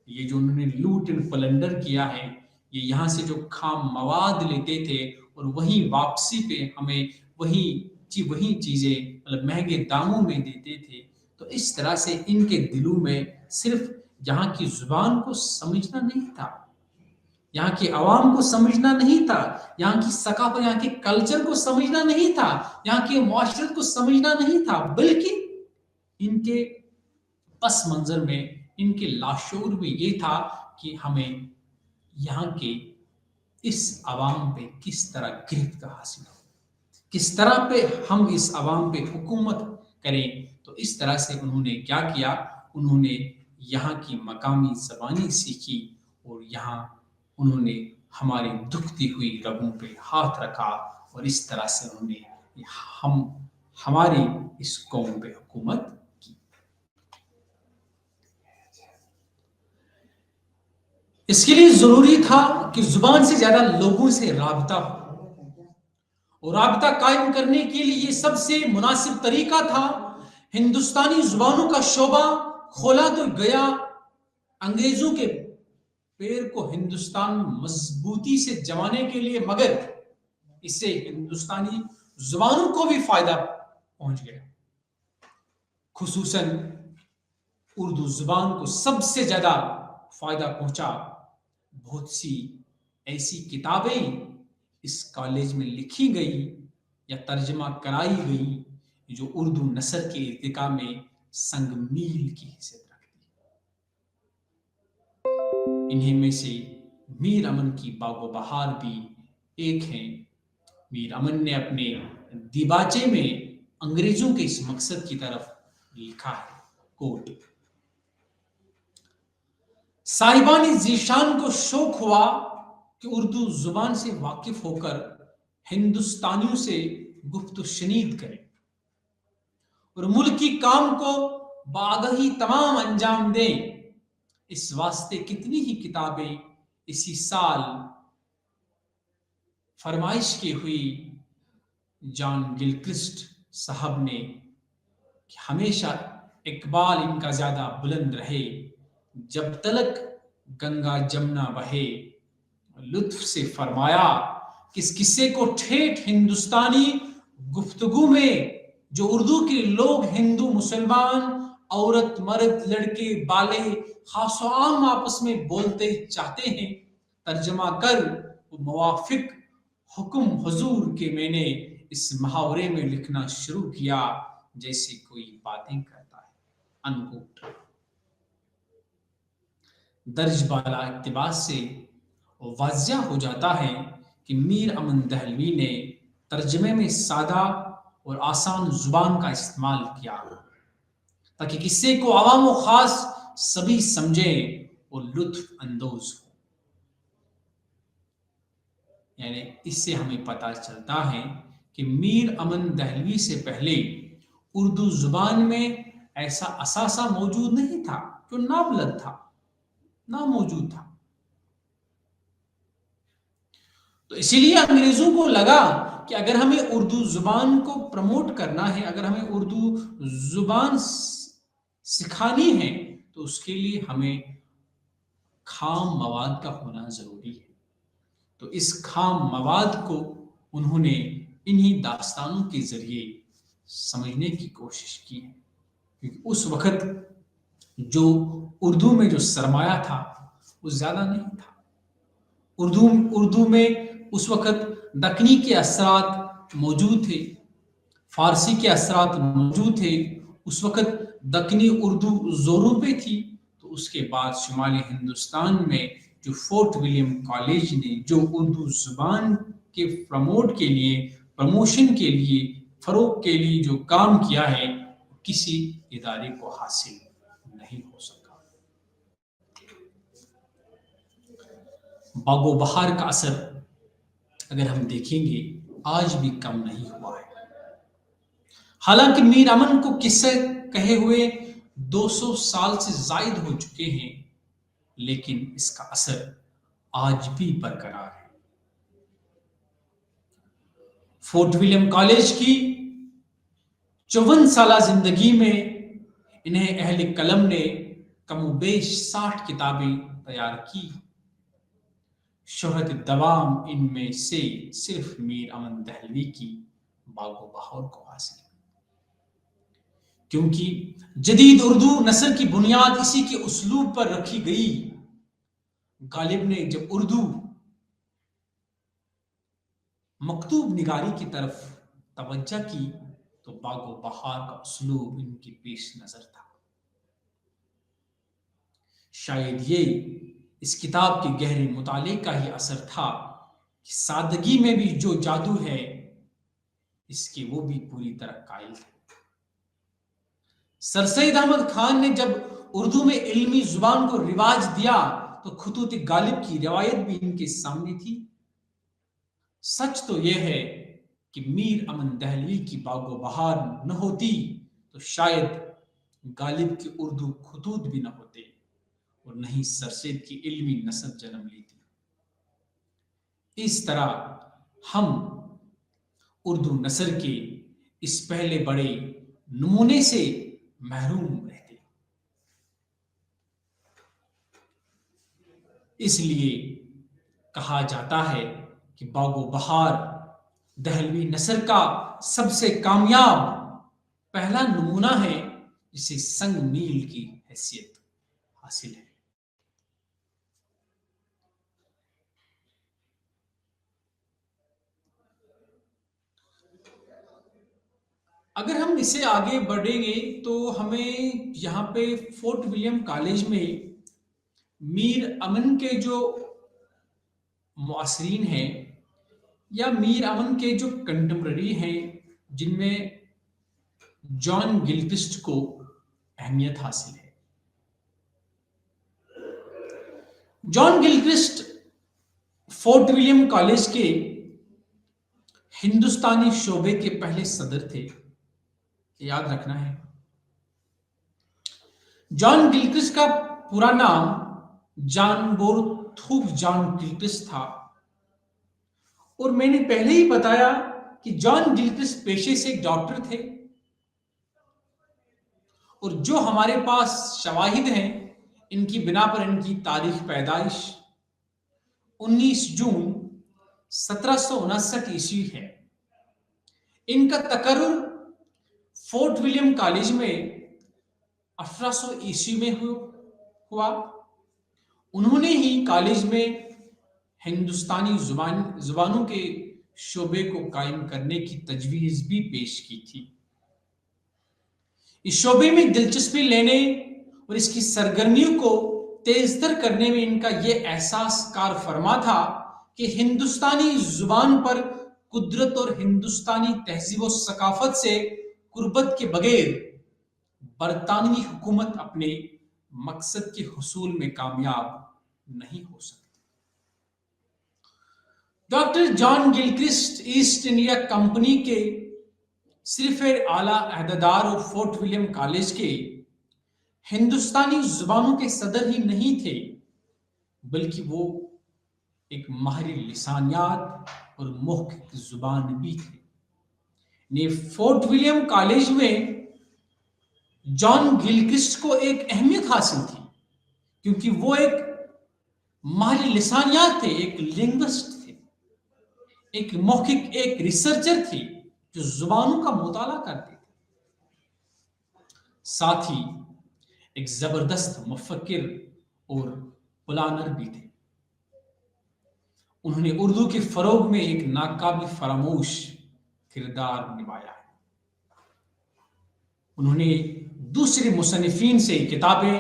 یہ جو انہوں نے لوٹ اینڈ پلنڈر کیا ہے، یہ یہاں سے جو خام مواد لیتے تھے اور وہیں واپسی پہ ہمیں وہی چیزیں مطلب مہنگے داموں میں دیتے تھے، تو اس طرح سے ان کے دلوں میں صرف یہاں کی زبان کو سمجھنا نہیں تھا، یہاں کی عوام کو سمجھنا نہیں تھا، یہاں کی ثقافت، یہاں کے کلچر کو سمجھنا نہیں تھا، یہاں کی معاشرت کو سمجھنا نہیں تھا، بلکہ ان کے پس منظر میں، ان کے لاشعور میں یہ تھا کہ ہمیں یہاں کے اس عوام پہ کس طرح گرفت حاصل ہو، کس طرح پہ ہم اس عوام پہ حکومت کریں۔ تو اس طرح سے انہوں نے کیا کیا، انہوں نے یہاں کی مقامی زبانیں سیکھی اور یہاں انہوں نے ہماری دکھتی ہوئی رگوں پہ ہاتھ رکھا، اور اس طرح سے انہوں نے ہماری اس قوم پہ حکومت کی۔ اس کے لیے ضروری تھا کہ زبان سے زیادہ لوگوں سے رابطہ ہو، اور رابطہ قائم کرنے کے لیے یہ سب سے مناسب طریقہ تھا ہندوستانی زبانوں کا شعبہ کھولا تو گیا، انگریزوں کے پیر کو ہندوستان میں مضبوطی سے جمانے کے لیے، مگر اس سے ہندوستانی زبانوں کو بھی فائدہ پہنچ گیا، خصوصاً اردو زبان کو سب سے زیادہ فائدہ پہنچا۔ بہت سی ایسی کتابیں اس کالج میں لکھی گئی یا ترجمہ کرائی گئی جو اردو نثر کے ارتقاء میں سنگ میل کی حیثیت رکھتی ہے۔ انہیں میں سے میر امن کی باغ و بہار بھی ایک ہیں۔ میر امن نے اپنے دیباچے میں انگریزوں کے اس مقصد کی طرف لکھا ہے، کوٹ: صاحبان ذیشان کو شوق ہوا کہ اردو زبان سے واقف ہو کر ہندوستانیوں سے گفت و شنید کریں اور ملکی کام کو بآگہی تمام انجام دیں۔ اس واسطے کتنی ہی کتابیں اسی سال فرمائش کی ہوئی جان گلکرسٹ صاحب نے کہ ہمیشہ اقبال ان کا زیادہ بلند رہے، جب تلک گنگا جمنا بہے، لطف سے فرمایا کہ اس قصے کو ٹھیٹھ ہندوستانی گفتگو میں جو اردو کے لوگ ہندو مسلمان، عورت مرد، لڑکے بالے، خاص و عام آپس میں بولتے چاہتے ہیں، ترجمہ کر وہ موافق حکم حضور کے میں نے اس محاورے میں لکھنا شروع کیا جیسے کوئی باتیں کرتا ہے، انکوٹ۔ درج بالا اقتباس سے واضح ہو جاتا ہے کہ میر امن دہلوی نے ترجمے میں سادہ اور آسان زبان کا استعمال کیا تاکہ قصے کو عوام و خاص سبھی سمجھیں اور لطف اندوز ہو۔ یعنی اس سے ہمیں پتہ چلتا ہے کہ میر امن دہلوی سے پہلے اردو زبان میں ایسا اثاثہ موجود نہیں تھا جو نابلد تھا، ناموجود تھا۔ تو اسی لیے انگریزوں کو لگا کہ اگر ہمیں اردو زبان کو پروموٹ کرنا ہے، اگر ہمیں اردو زبان سکھانی ہے، تو اس کے لیے ہمیں خام مواد کا ہونا ضروری ہے۔ تو اس خام مواد کو انہوں نے انہی داستانوں کے ذریعے سمجھنے کی کوشش کی ہے، کیونکہ اس وقت جو اردو میں جو سرمایہ تھا وہ زیادہ نہیں تھا۔ اردو میں اس وقت دکنی کے اثرات موجود تھے، فارسی کے اثرات موجود تھے۔ اس وقت دکنی اردو زوروں پہ تھی، تو اس کے بعد شمالی ہندوستان میں جو فورٹ ولیم کالج نے جو اردو زبان کے پروموشن کے لیے فروغ کے لیے جو کام کیا ہے، کسی ادارے کو حاصل نہیں ہو سکا۔ باغ و بہار کا اثر اگر ہم دیکھیں گے آج بھی کم نہیں ہوا ہے۔ حالانکہ میر امن کو قصے کہے ہوئے 200 سال سے زائد ہو چکے ہیں، لیکن اس کا اثر آج بھی برقرار ہے۔ فورٹ ولیم کالج کی 54 سالہ زندگی میں انہیں اہل قلم نے کم و بیش 60 کتابیں تیار کی۔ شہرت دوام ان میں سے صرف میر امن دہلوی کی باغ و بہار کو حاصل ہے، کیونکہ جدید اردو نثر کی بنیاد اسی کے اسلوب پر رکھی گئی۔ غالب نے جب اردو مکتوب نگاری کی طرف توجہ کی تو باغ و بہار کا اسلوب ان کی پیش نظر تھا۔ شاید یہ اس کتاب کے گہرے مطالعے کا ہی اثر تھا کہ سادگی میں بھی جو جادو ہے اس کے وہ بھی پوری طرح قائل تھے۔ سر سید احمد خان نے جب اردو میں علمی زبان کو رواج دیا تو خطوط غالب کی روایت بھی ان کے سامنے تھی۔ سچ تو یہ ہے کہ میر امن دہلوی کی باغ و بہار نہ ہوتی تو شاید غالب کے اردو خطوط بھی نہ ہوتے اور نہ ہی سر سید کی علمی نسب جنم لیتی۔ اس طرح ہم اردو نثر کے اس پہلے بڑے نمونے سے محروم رہتے۔ اس لیے کہا جاتا ہے کہ باغ و بہار دہلوی نثر کا سب سے کامیاب پہلا نمونہ ہے جسے سنگ میل کی حیثیت حاصل ہے۔ اگر ہم اسے آگے بڑھیں گے تو ہمیں یہاں پہ فورٹ ولیم کالج میں میر امن کے جو معاصرین ہیں یا میر امن کے جو کنٹمپرری ہیں جن میں جان گلکرسٹ کو اہمیت حاصل ہے۔ جان گلکرسٹ فورٹ ولیم کالج کے ہندوستانی شعبے کے پہلے صدر تھے، یاد رکھنا ہے۔ جان گلکرسٹ کا پورا نام جان بورتھوپ جان گلکرسٹ تھا، اور میں نے پہلے ہی بتایا کہ جان گلکرسٹ پیشے سے ایک ڈاکٹر تھے، اور جو ہمارے پاس شواہد ہیں ان کی بنا پر ان کی تاریخ پیدائش 19 جون 1759 عیسوی ہے۔ ان کا تقرر فورٹ ولیم کالج میں 1800 عیسوی میں ہوا۔ انہوں نے ہی کالج میں ہندوستانی زبانوں کے شعبے کو قائم کرنے کی تجویز بھی پیش کی تھی۔ اس شعبے میں دلچسپی لینے اور اس کی سرگرمیوں کو تیز تر کرنے میں ان کا یہ احساس کار فرما تھا کہ ہندوستانی زبان پر قدرت اور ہندوستانی تہذیب و ثقافت سے قربت کے بغیر برطانوی حکومت اپنے مقصد کے حصول میں کامیاب نہیں ہو سکتی۔ ڈاکٹر جان گلکرسٹ ایسٹ انڈیا کمپنی کے صرف اعلیٰ عہدیدار اور فورٹ ولیم کالج کے ہندوستانی زبانوں کے صدر ہی نہیں تھے، بلکہ وہ ایک ماہر لسانیات اور محقق زبان بھی تھے۔ فورٹ ولیم کالج میں جان گلکرسٹ کو ایک اہمیت حاصل تھی، کیونکہ وہ ایک माहिर लिसानियात थे, एक लिंग्विस्ट थे, एक मौखिक, एक रिसर्चर थे जो जुबानों का मुताला करते थे। साथ ही एक जबरदस्त मुफक्किर और प्लानर भी थे। उन्होंने उर्दू के फरोग में एक नाकाबिल फरामोश किरदार निभाया है। उन्होंने दूसरे मुसन्निफीन से किताबें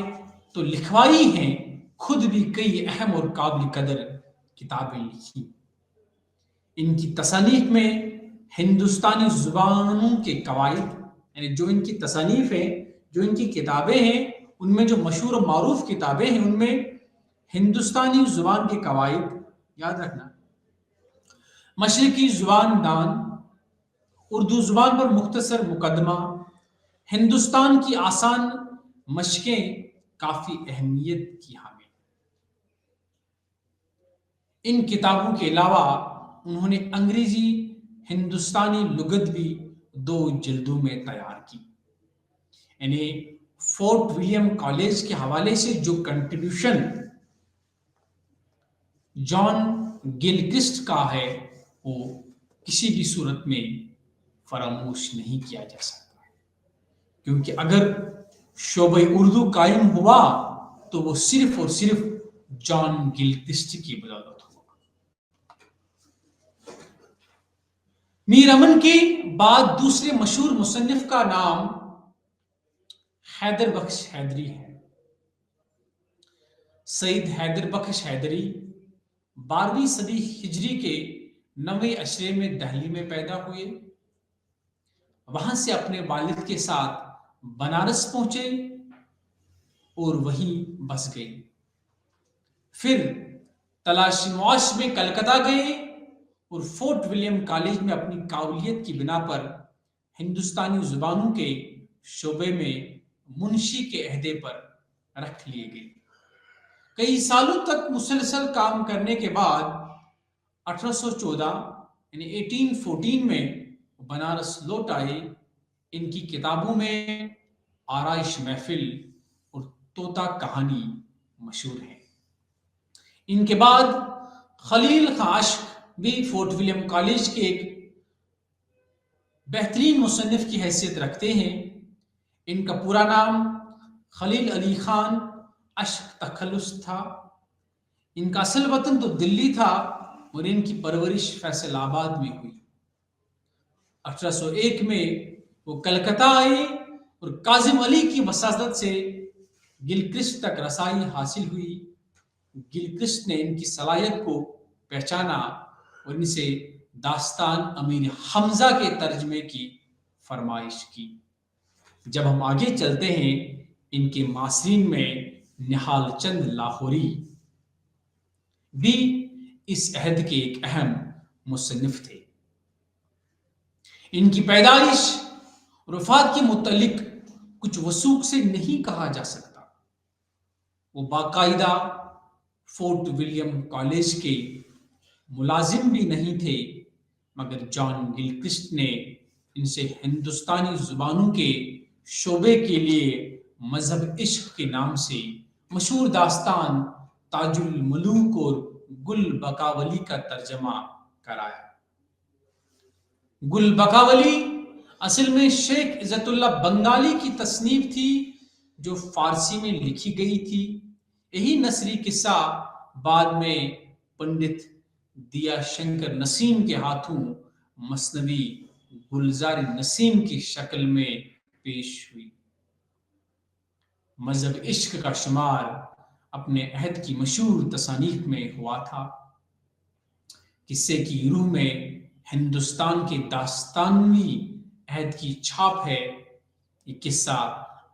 तो लिखवाई हैं, खुद भी कई अहम और काबिल कदर किताबें लिखी। इनकी तसानीफ में हिंदुस्तानी जुबानों के कवायद, यानी जो इनकी तसानीफ है, जो इनकी किताबें हैं, उनमें जो मशहूर और मारूफ किताबें हैं, उनमें हिंदुस्तानी जुबान के कवायद, याद रखना, मशरिकी जुबान दान, उर्दू जुबान पर मुख्तसर मुकदमा, हिंदुस्तान की आसान मशकें काफी अहमियत की हामिल। इन किताबों के अलावा उन्होंने अंग्रेजी हिंदुस्तानी लुगत भी 2 जिल्दों में तैयार की। यानी फोर्ट विलियम कॉलेज के हवाले से जो कंट्रीब्यूशन जॉन गिलक्रिस्ट का है, वो किसी भी सूरत में फरामोश नहीं किया जा सकता, क्योंकि अगर शोबे उर्दू कायम हुआ तो वो सिर्फ और सिर्फ जॉन गिलक्रिस्ट की बदौलत हुआ। मीर अमन के बाद दूसरे मशहूर मुसन्निफ का नाम हैदर बख्श हैदरी है। सईद हैदर बख्श हैदरी 12वीं सदी हिजरी के 9वें अशरे में दिल्ली में पैदा हुए। वहां से अपने वालिद के साथ बनारस पहुंचे और वहीं बस गए। फिर तलाश मुआश में कलकत्ता गए और फोर्ट विलियम कॉलेज में अपनी काबिलियत की बिना पर हिंदुस्तानी जुबानों के शोबे में मुंशी के अहदे पर रख लिए गए। कई सालों तक मुसलसल काम करने के बाद 1814 यानी 1814 में बनारस लौट आए। इनकी किताबों में आराइश महफिल और तोता कहानी मशहूर है। इनके बाद खलील खां अश्क भी फोर्ट विलियम कॉलेज के एक बेहतरीन मुसन्निफ की हैसियत रखते हैं। इनका पूरा नाम खलील अली खान अश्क तखल्लुस था। इनका असल वतन तो दिल्ली था और इनकी परवरिश फैसलाबाद में हुई। 1801 में वो कलकत्ता आए और काजिम अली की वसादत से गिलक्रिस्ट तक रसाई हासिल हुई। गिलक्रिस्ट ने इनकी सलाहियत को पहचाना और इनसे दास्तान अमीर हमजा के तर्जमे की फरमाइश की। जब हम आगे चलते हैं, इनके मासरीन में निहाल चंद लाहौरी भी इस अहद के एक अहम मुसन्निफ थे। इनकी पैदाइश और वफात के मुतल्लिक कुछ वसूख से नहीं कहा जा सकता। वो बाकायदा फोर्ट विलियम कॉलेज के मुलाजिम भी नहीं थे, मगर जॉन गिलक्रिस्ट ने इनसे हिंदुस्तानी जुबानों के शोबे के लिए मजहब इश्क के नाम से मशहूर दास्तान ताजुल मलूक और गुल बकावली का तर्जमा कराया। गुल बकावली असल में शेख इज्जतुल्लाह बंगाली की तसनीफ थी जो फारसी में लिखी गई थी। यही नसरी किस्सा बाद में पंडित दिया शंकर नसीम के हाथों मसनवी गुलजार नसीम की शक्ल में पेश हुई। मजहब इश्क का शुमार अपने अहद की मशहूर तसानीफ में हुआ था। किस्से की रूह में हिंदुस्तान के दास्तानवी अहद की छाप है। ये किस्सा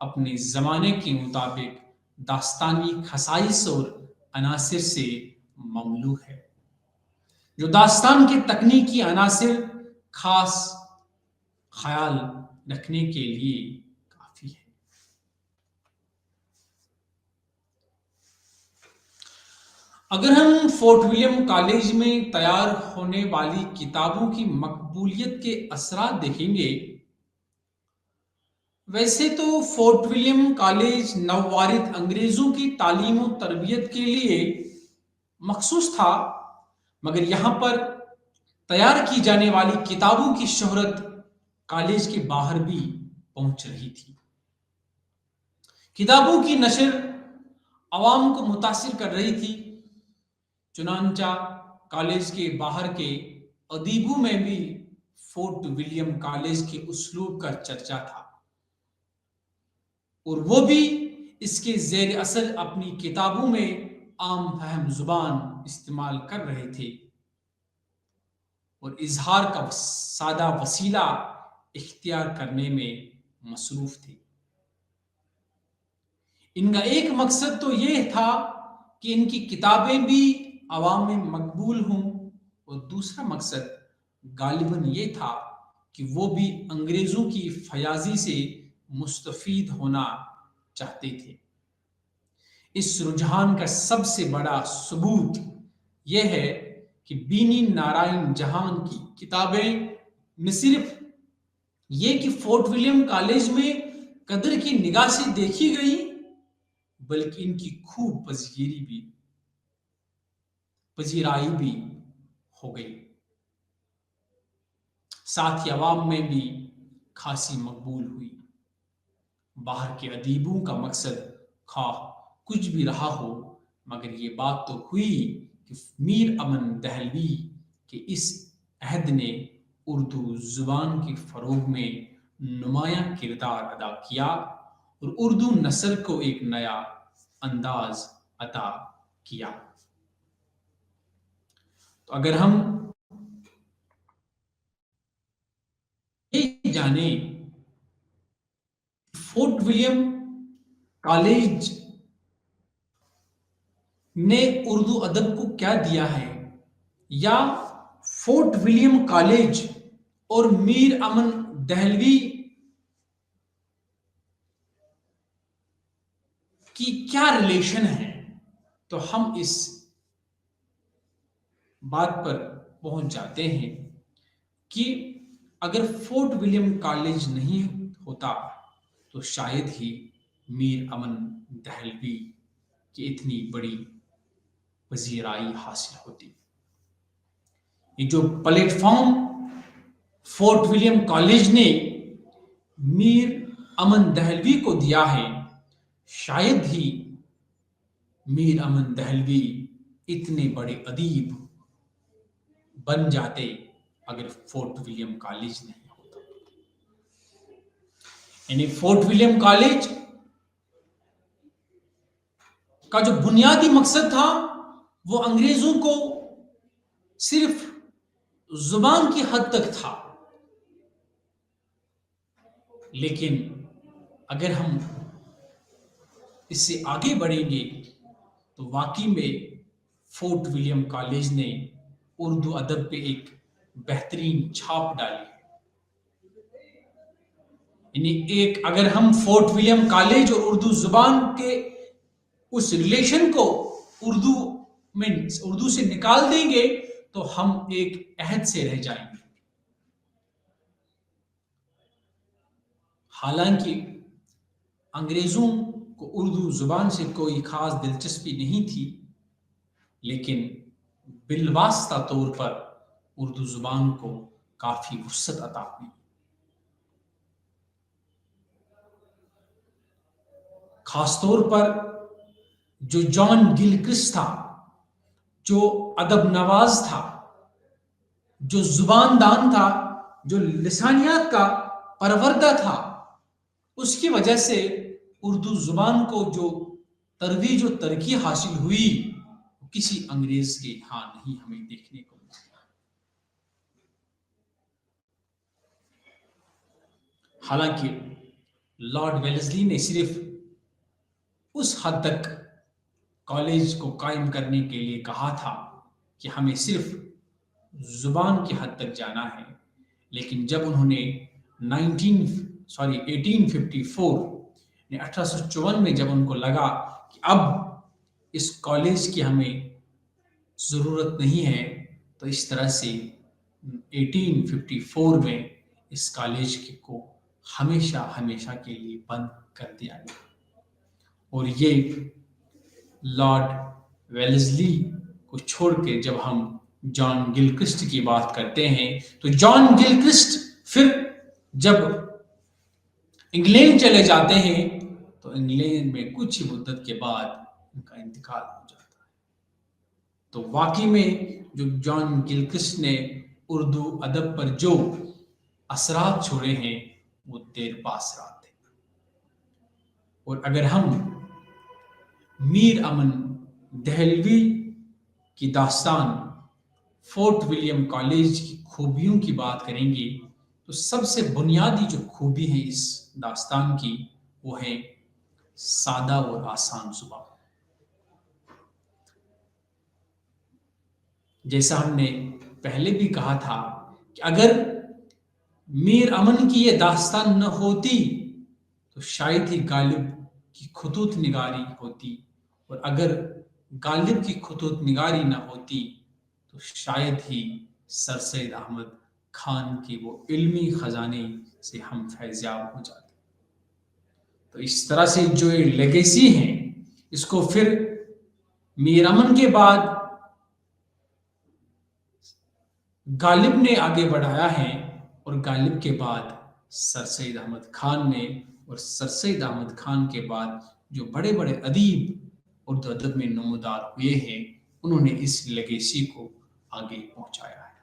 अपने जमाने के मुताबिक दास्तानी खसाइस और अनासिर से ममलू है। जो दास्तान के तकनीकी अनासिर खास ख्याल रखने के लिए काफी है। अगर हम फोर्ट विलियम कॉलेज में तैयार होने वाली किताबों की मकबूलियत के असरात देखेंगे, वैसे तो फोर्ट विलियम कॉलेज नववारिद अंग्रेजों की तालीम और तरबियत के लिए मखसूस था, मगर यहाँ पर तैयार की जाने वाली किताबों की शोहरत कॉलेज के बाहर भी पहुंच रही थी। किताबों की नशर अवाम को मुतासिर कर रही थी। चुनांचा कॉलेज के बाहर के अदीबों में भी फोर्ट विलियम कॉलेज के उस्लूब का चर्चा था, और वो भी इसके ज़ेर असर अपनी किताबों में आम फहम जुबान इस्तेमाल कर रहे थे और इजहार का सादा वसीला इख्तियार करने में मसरूफ थे। इनका एक मकसद तो ये था कि इनकी किताबें भी अवाम में मकबूल हों, और दूसरा मकसद गालिबन ये था कि वो भी अंग्रेज़ों की फयाजी से मुस्तफ़ीद होना चाहते थे। इस रुझान का सबसे बड़ा सबूत यह है कि बीनी नारायण जहान की किताबें न सिर्फ ये कि फोर्ट विलियम कॉलेज में कदर की निगाह से देखी गई, बल्कि इनकी खूब पजीराई भी हो गई। साथ ही अवाम में भी खासी मकबूल हुई। बाहर के अदीबों का मकसद खा कुछ भी रहा हो, मगर ये बात तो हुई कि मीर अमन दहलवी के इस अहद ने उर्दू जुबान के फरोग में नुमायां किरदार अदा किया और उर्दू नस्ल को एक नया अंदाज अता किया। तो अगर हम ये जाने फोर्ट विलियम कॉलेज ने उर्दू अदब को क्या दिया है, या फोर्ट विलियम कॉलेज और मीर अमन दहलवी की क्या रिलेशन है, तो हम इस बात पर पहुंच जाते हैं कि अगर फोर्ट विलियम कॉलेज नहीं होता तो शायद ही मीर अमन दहलवी की इतनी बड़ी पजीराई हासिल होती। ये जो प्लेटफॉर्म फोर्ट विलियम कॉलेज ने मीर अमन दहलवी को दिया है, शायद ही मीर अमन दहलवी इतने बड़े अदीब बन जाते अगर फोर्ट विलियम कॉलेज नहीं होता। यानी फोर्ट विलियम कॉलेज का जो बुनियादी मकसद था वो अंग्रेजों को सिर्फ जुबान की हद तक था, लेकिन अगर हम इससे आगे बढ़ेंगे तो वाकई में फोर्ट विलियम कॉलेज ने उर्दू अदब पे एक बेहतरीन छाप डाली। यानी एक अगर हम फोर्ट विलियम कॉलेज और उर्दू जुबान के उस रिलेशन को उर्दू से निकाल देंगे तो हम एक अहद से रह जाएंगे। हालांकि अंग्रेजों को उर्दू जुबान से कोई खास दिलचस्पी नहीं थी, लेकिन बिलवास्ता तौर पर उर्दू जुबान को काफी वुसअत अता हुई। खासतौर पर जो जॉन गिलक्रिस्ट था, जो अदब नवाज था, जो जुबानदान था, जो लिसानियात का परवरदा था, उसकी वजह से उर्दू जुबान को जो तरवीज और तरक्की हासिल हुई किसी अंग्रेज के यहाँ नहीं हमें देखने को मिली। हालांकि लॉर्ड वेलेस्ली ने सिर्फ उस हद तक कॉलेज को कायम करने के लिए कहा था कि हमें सिर्फ जुबान की हद तक जाना है, लेकिन जब उन्होंने 1854 में जब उनको लगा कि अब इस कॉलेज की हमें ज़रूरत नहीं है, तो इस तरह से 1854 में इस कॉलेज को हमेशा हमेशा के लिए बंद कर दिया गया। और ये लॉर्ड वेलेस्ली کو چھوڑ کے جب ہم جان گلکرسٹ کی بات کرتے ہیں تو جان گلکرسٹ پھر جب انگلینڈ چلے جاتے ہیں تو انگلینڈ میں کچھ مدت کے بعد ان کا انتقال ہو جاتا ہے۔ تو واقعی میں جو جان گلکرسٹ نے اردو ادب پر جو اثرات چھوڑے ہیں وہ دیر پا اثرات تھے۔ اور اگر ہم میر امن دہلوی کی داستان فورٹ ولیم کالج کی خوبیوں کی بات کریں گے تو سب سے بنیادی جو خوبی ہے اس داستان کی وہ ہے سادہ اور آسان زبان۔ جیسا ہم نے پہلے بھی کہا تھا کہ اگر میر امن کی یہ داستان نہ ہوتی تو شاید ہی غالب کی خطوط نگاری ہوتی، اور اگر غالب کی خطوط نگاری نہ ہوتی تو شاید ہی سر سید احمد خان کی وہ علمی خزانے سے ہم فیضیاب ہو جاتے۔ تو اس طرح سے جو یہ لیگیسی ہے اس کو پھر میر امن کے بعد غالب نے آگے بڑھایا ہے، اور غالب کے بعد سر سید احمد خان نے، اور سر سید احمد خان کے بعد جو بڑے بڑے ادیب اردو ادب میں نمودار ہوئے ہیں انہوں نے اس لیگیسی کو آگے پہنچایا ہے۔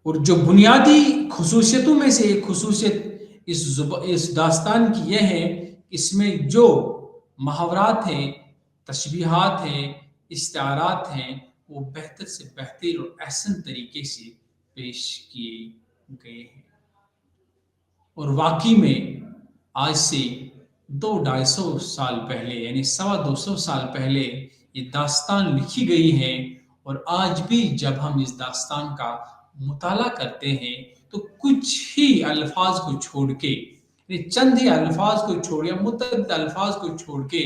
اور جو بنیادی خصوصیتوں میں سے ایک خصوصیت اس داستان کی یہ ہے کہ اس میں جو محاورات ہیں، تشبیہات ہیں، استعارات ہیں وہ بہتر سے بہتر اور احسن طریقے سے پیش کیے گئے ہیں۔ اور واقعی میں آج سے 200-250 سال پہلے یعنی 250 سال پہلے یہ داستان لکھی گئی ہے، اور آج بھی جب ہم اس داستان کا مطالعہ کرتے ہیں تو کچھ ہی الفاظ کو چھوڑ کے یعنی چند ہی الفاظ کو چھوڑ یا متعدد الفاظ کو چھوڑ کے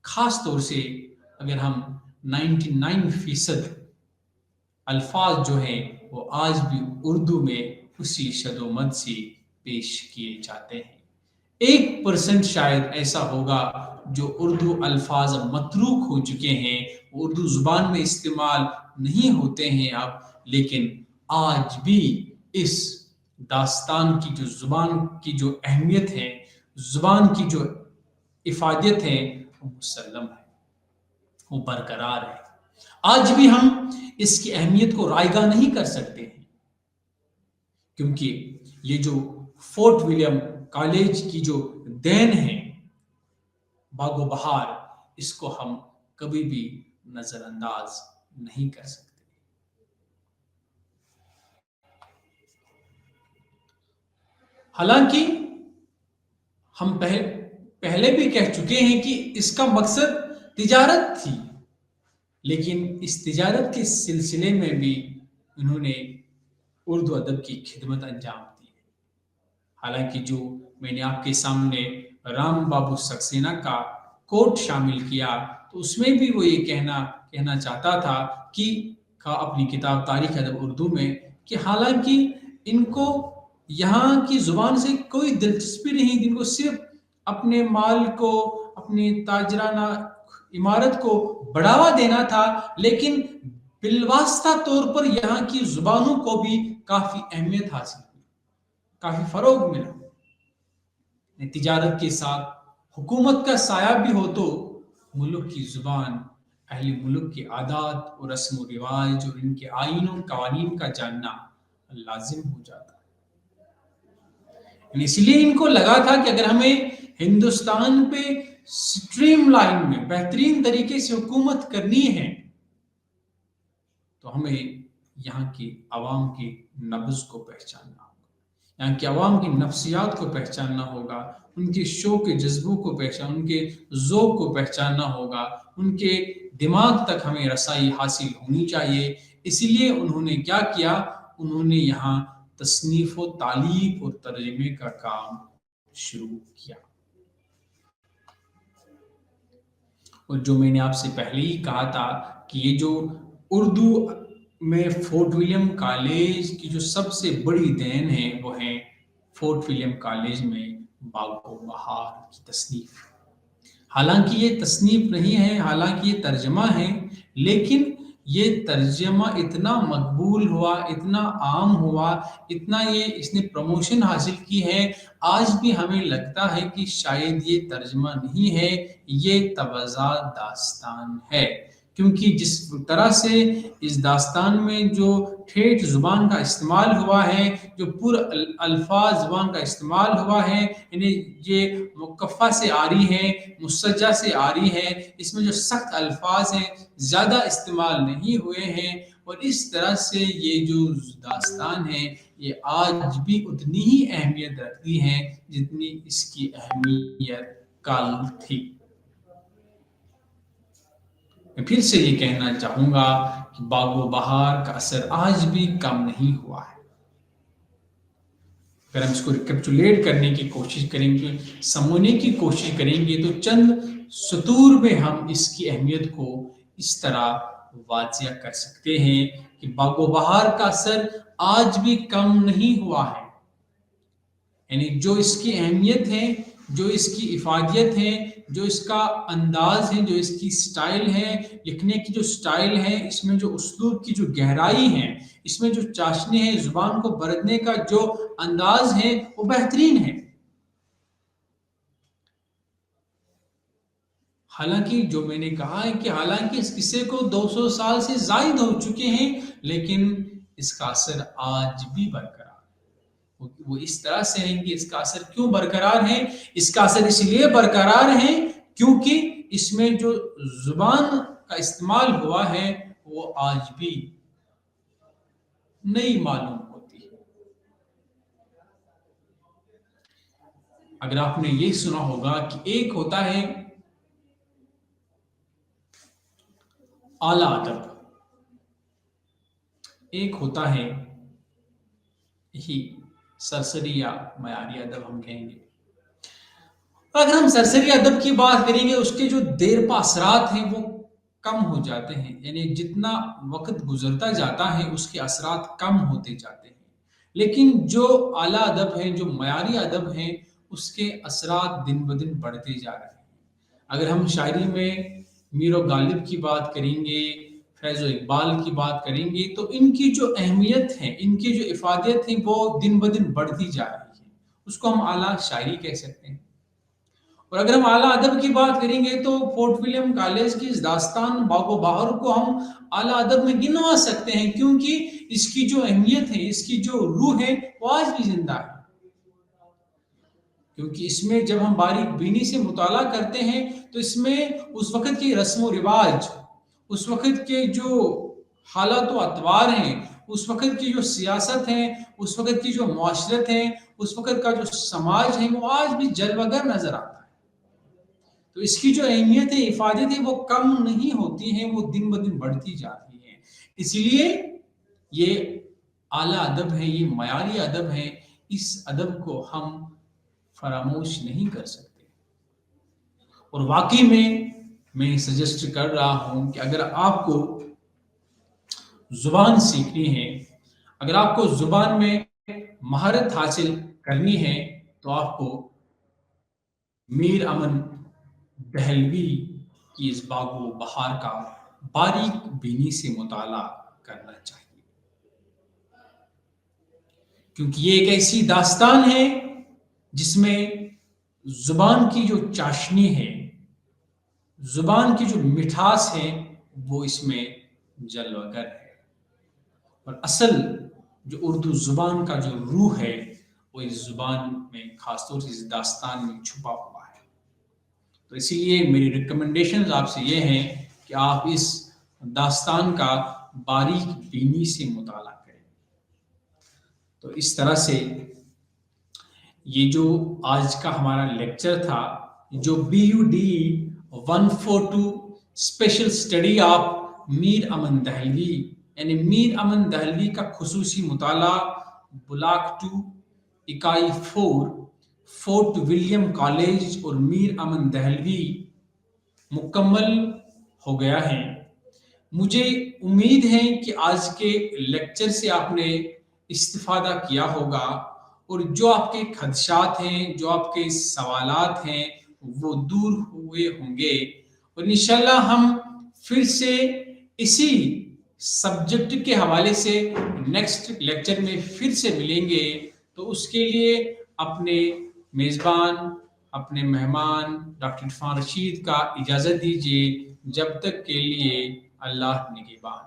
خاص طور سے اگر ہم 99% الفاظ جو ہیں وہ آج بھی اردو میں اسی شد و مد سے پیش کیے جاتے ہیں۔ 1% شاید ایسا ہوگا جو اردو الفاظ متروک ہو چکے ہیں، وہ اردو زبان میں استعمال نہیں ہوتے ہیں اب، لیکن آج بھی اس داستان کی جو زبان کی جو اہمیت ہے، زبان کی جو افادیت ہے وہ مسلم ہے، وہ برقرار ہے۔ آج بھی ہم اس کی اہمیت کو رائگاں نہیں کر سکتے ہیں، کیونکہ یہ جو فورٹ ولیم کالج کی جو دین ہے باغ و بہار، اس کو ہم کبھی بھی نظر انداز نہیں کر سکتے۔ حالانکہ ہم پہلے بھی کہہ چکے ہیں کہ اس کا مقصد تجارت تھی، لیکن اس تجارت کے سلسلے میں بھی انہوں نے اردو ادب کی خدمت انجام دی ہے۔ حالانکہ جو میں نے آپ کے سامنے رام بابو سکسینہ کا کوٹ شامل کیا تو اس میں بھی وہ یہ کہنا چاہتا تھا کہ اپنی کتاب تاریخ ادب اردو میں کہ حالانکہ ان کو یہاں کی زبان سے کوئی دلچسپی نہیں، جن کو صرف اپنے مال کو، اپنی تاجرانہ عمارت کو بڑھاوا دینا تھا، لیکن بالواسطہ طور پر یہاں کی زبانوں کو بھی کافی اہمیت حاصل ہوئی، کافی فروغ ملا۔ تجارت کے ساتھ حکومت کا سایہ بھی ہو تو ملک کی زبان، اہل ملک کے عادات اور رسم و رواج اور ان کے آئین و قوانین کا جاننا لازم ہو جاتا ہے۔ اس لیے ان کو لگا تھا کہ اگر ہمیں ہندوستان پہ سٹریم لائن میں بہترین طریقے سے حکومت کرنی ہے تو ہمیں یہاں کی عوام کی نبض کو پہچاننا ہوگا، یہاں کی عوام کی نفسیات کو پہچاننا ہوگا، ان کے شوق جذبوں کو پہچاننا، ان کے ذوق کو پہچاننا ہوگا، ان کے دماغ تک ہمیں رسائی حاصل ہونی چاہیے۔ اسی لیے انہوں نے کیا کیا، انہوں نے یہاں تصنیف و تالیف اور ترجمے کا کام شروع کیا۔ اور جو میں نے آپ سے پہلے ہی کہا تھا کہ یہ جو اردو میں فورٹ ولیم کالج کی جو سب سے بڑی دین ہے وہ ہے فورٹ ولیم کالج میں باغ و بہار کی تصنیف۔ हालांकि ये तसनीफ नहीं है, हालांकि ये तर्जमा है, लेकिन ये तर्जमा इतना मकबूल हुआ, इतना आम हुआ, इतना ये इसने प्रमोशन हासिल की है, आज भी हमें लगता है कि शायद ये तर्जमा नहीं है, ये तवज़ा दास्तान है। क्योंकि जिस तरह से इस दास्तान में जो ठेठ ज़ुबान का इस्तेमाल हुआ है, जो अल्फाज ज़ुबान का इस्तेमाल हुआ है, यानी ये मुकफ़ा से आ रही है, मुसज्जा से आ रही है, इसमें जो सख्त अल्फाज हैं ज़्यादा इस्तेमाल नहीं हुए हैं, और इस तरह से ये जो दास्तान है ये आज भी उतनी ही अहमियत रखती है जितनी इसकी अहमियत कल थी। मैं फिर से ये कहना चाहूँगा कि बागो बहार का असर आज भी कम नहीं हुआ है। अगर हम इसको रिकैप्चुलेट करने की कोशिश करेंगे, समझने की कोशिश करेंगे, तो चंद सतूर में हम इसकी अहमियत को इस तरह वाज़िया कर सकते हैं कि बागो बहार का असर आज भी कम नहीं हुआ है। यानी जो इसकी अहमियत है, जो इसकी इफादियत है, जो इसका अंदाज है, जो इसकी स्टाइल है, लिखने की जो स्टाइल है, इसमें जो उस्लूब की जो गहराई है, इसमें जो चाशनी है, जुबान को बरतने का जो अंदाज है, वो बेहतरीन है। हालांकि जो मैंने कहा है कि हालांकि इस किस्से को 200 साल से जायद हो चुके हैं, लेकिन इसका असर आज भी बरकरार है। वो इस तरह से है कि इसका असर क्यों बरकरार है? इसका असर इसलिए बरकरार है क्योंकि इसमें जो जुबान का इस्तेमाल हुआ है वो आज भी नहीं मालूम होती है। अगर आपने ये सुना होगा कि एक होता है आला अदब, एक होता है ही सरसरी या मयारी अदब हम कहेंगे। अगर हम सरसरी अदब की बात करेंगे, उसके जो देर पा असरात हैं वो कम हो जाते हैं, यानी जितना वक्त गुजरता जाता है उसके असरात कम होते जाते हैं। लेकिन जो आला अदब है, जो मयारी अदब है, उसके असरात दिन ब दिन बढ़ते जा रहे हैं। अगर हम शायरी में मीर और गालिब की बात करेंगे, फैज़ और इकबाल की बात करेंगे, तो इनकी जो अहमियत है, इनकी जो इफादियत है, वो दिन ब दिन बढ़ती जा रही है। उसको हम आला शायरी कह सकते हैं। और अगर हम आला अदब की बात करेंगे तो फोर्ट विलियम कॉलेज की इस दास्तान बागो बहार को हम आला अदब में गिनवा सकते हैं, क्योंकि इसकी जो अहमियत है, इसकी जो रूह है, वो आज भी जिंदा है। क्योंकि इसमें जब हम बारीक बीनी से मुताला करते हैं तो इसमें उस वक्त के रस्म व रिवाज, उस वक्त के जो हालात व अतवार हैं, उस वक्त की जो सियासत है, उस वक्त की जो मुआशरत है, उस वक्त का जो समाज है, वो आज भी जलवगर नजर आता है। तो इसकी जो अहमियत है, इफादत है, वो कम नहीं होती है, वो दिन ब दिन बढ़ती जा रही है। इसलिए ये आला अदब है, ये मयारी अदब है, इस अदब को हम फरामोश नहीं कर सकते। और वाकई में मैं सजेस्ट कर रहा हूं कि अगर आपको जुबान सीखनी है, अगर आपको जुबान में महारत हासिल करनी है, तो आपको मीर अमन दहलवी की इस बागो बहार का बारीक बीनी से मुताला करना चाहिए। क्योंकि ये एक ऐसी दास्तान है जिसमें जुबान की जो चाशनी है, जुबान की जो मिठास है, वो इसमें जलवगर है। और असल जो उर्दू जुबान का जो रूह है, वो इस जुबान में, खासतौर से इस दास्तान में छुपा हुआ है। तो इसीलिए मेरी रिकमेंडेशन आपसे ये हैं कि आप इस दास्तान का बारीक बीनी से मुताला करें। तो इस तरह से ये जो आज का हमारा लेक्चर था, जो BUD 142 special study of Mir Aman Dehlvi, यानी मीर अमन दहलवी का खुसूसी मुताला ब्लॉक 2 इकाई 4 फोर्ट विलियम कॉलेज और मीर अमन दहलवी मुकम्मल हो गया है। मुझे उम्मीद है कि आज के लेक्चर से आपने इस्तिफादा किया होगा, और जो आपके खदशात हैं, जो आपके सवालात हैं, وہ دور ہوئے ہوں گے، اور انشاءاللہ ہم پھر سے اسی سبجیکٹ کے حوالے سے نیکسٹ لیکچر میں پھر سے ملیں گے۔ تو اس کے لیے اپنے میزبان، اپنے مہمان ڈاکٹر عرفان رشید کا اجازت دیجیے، جب تک کے لیے اللہ نگہبان۔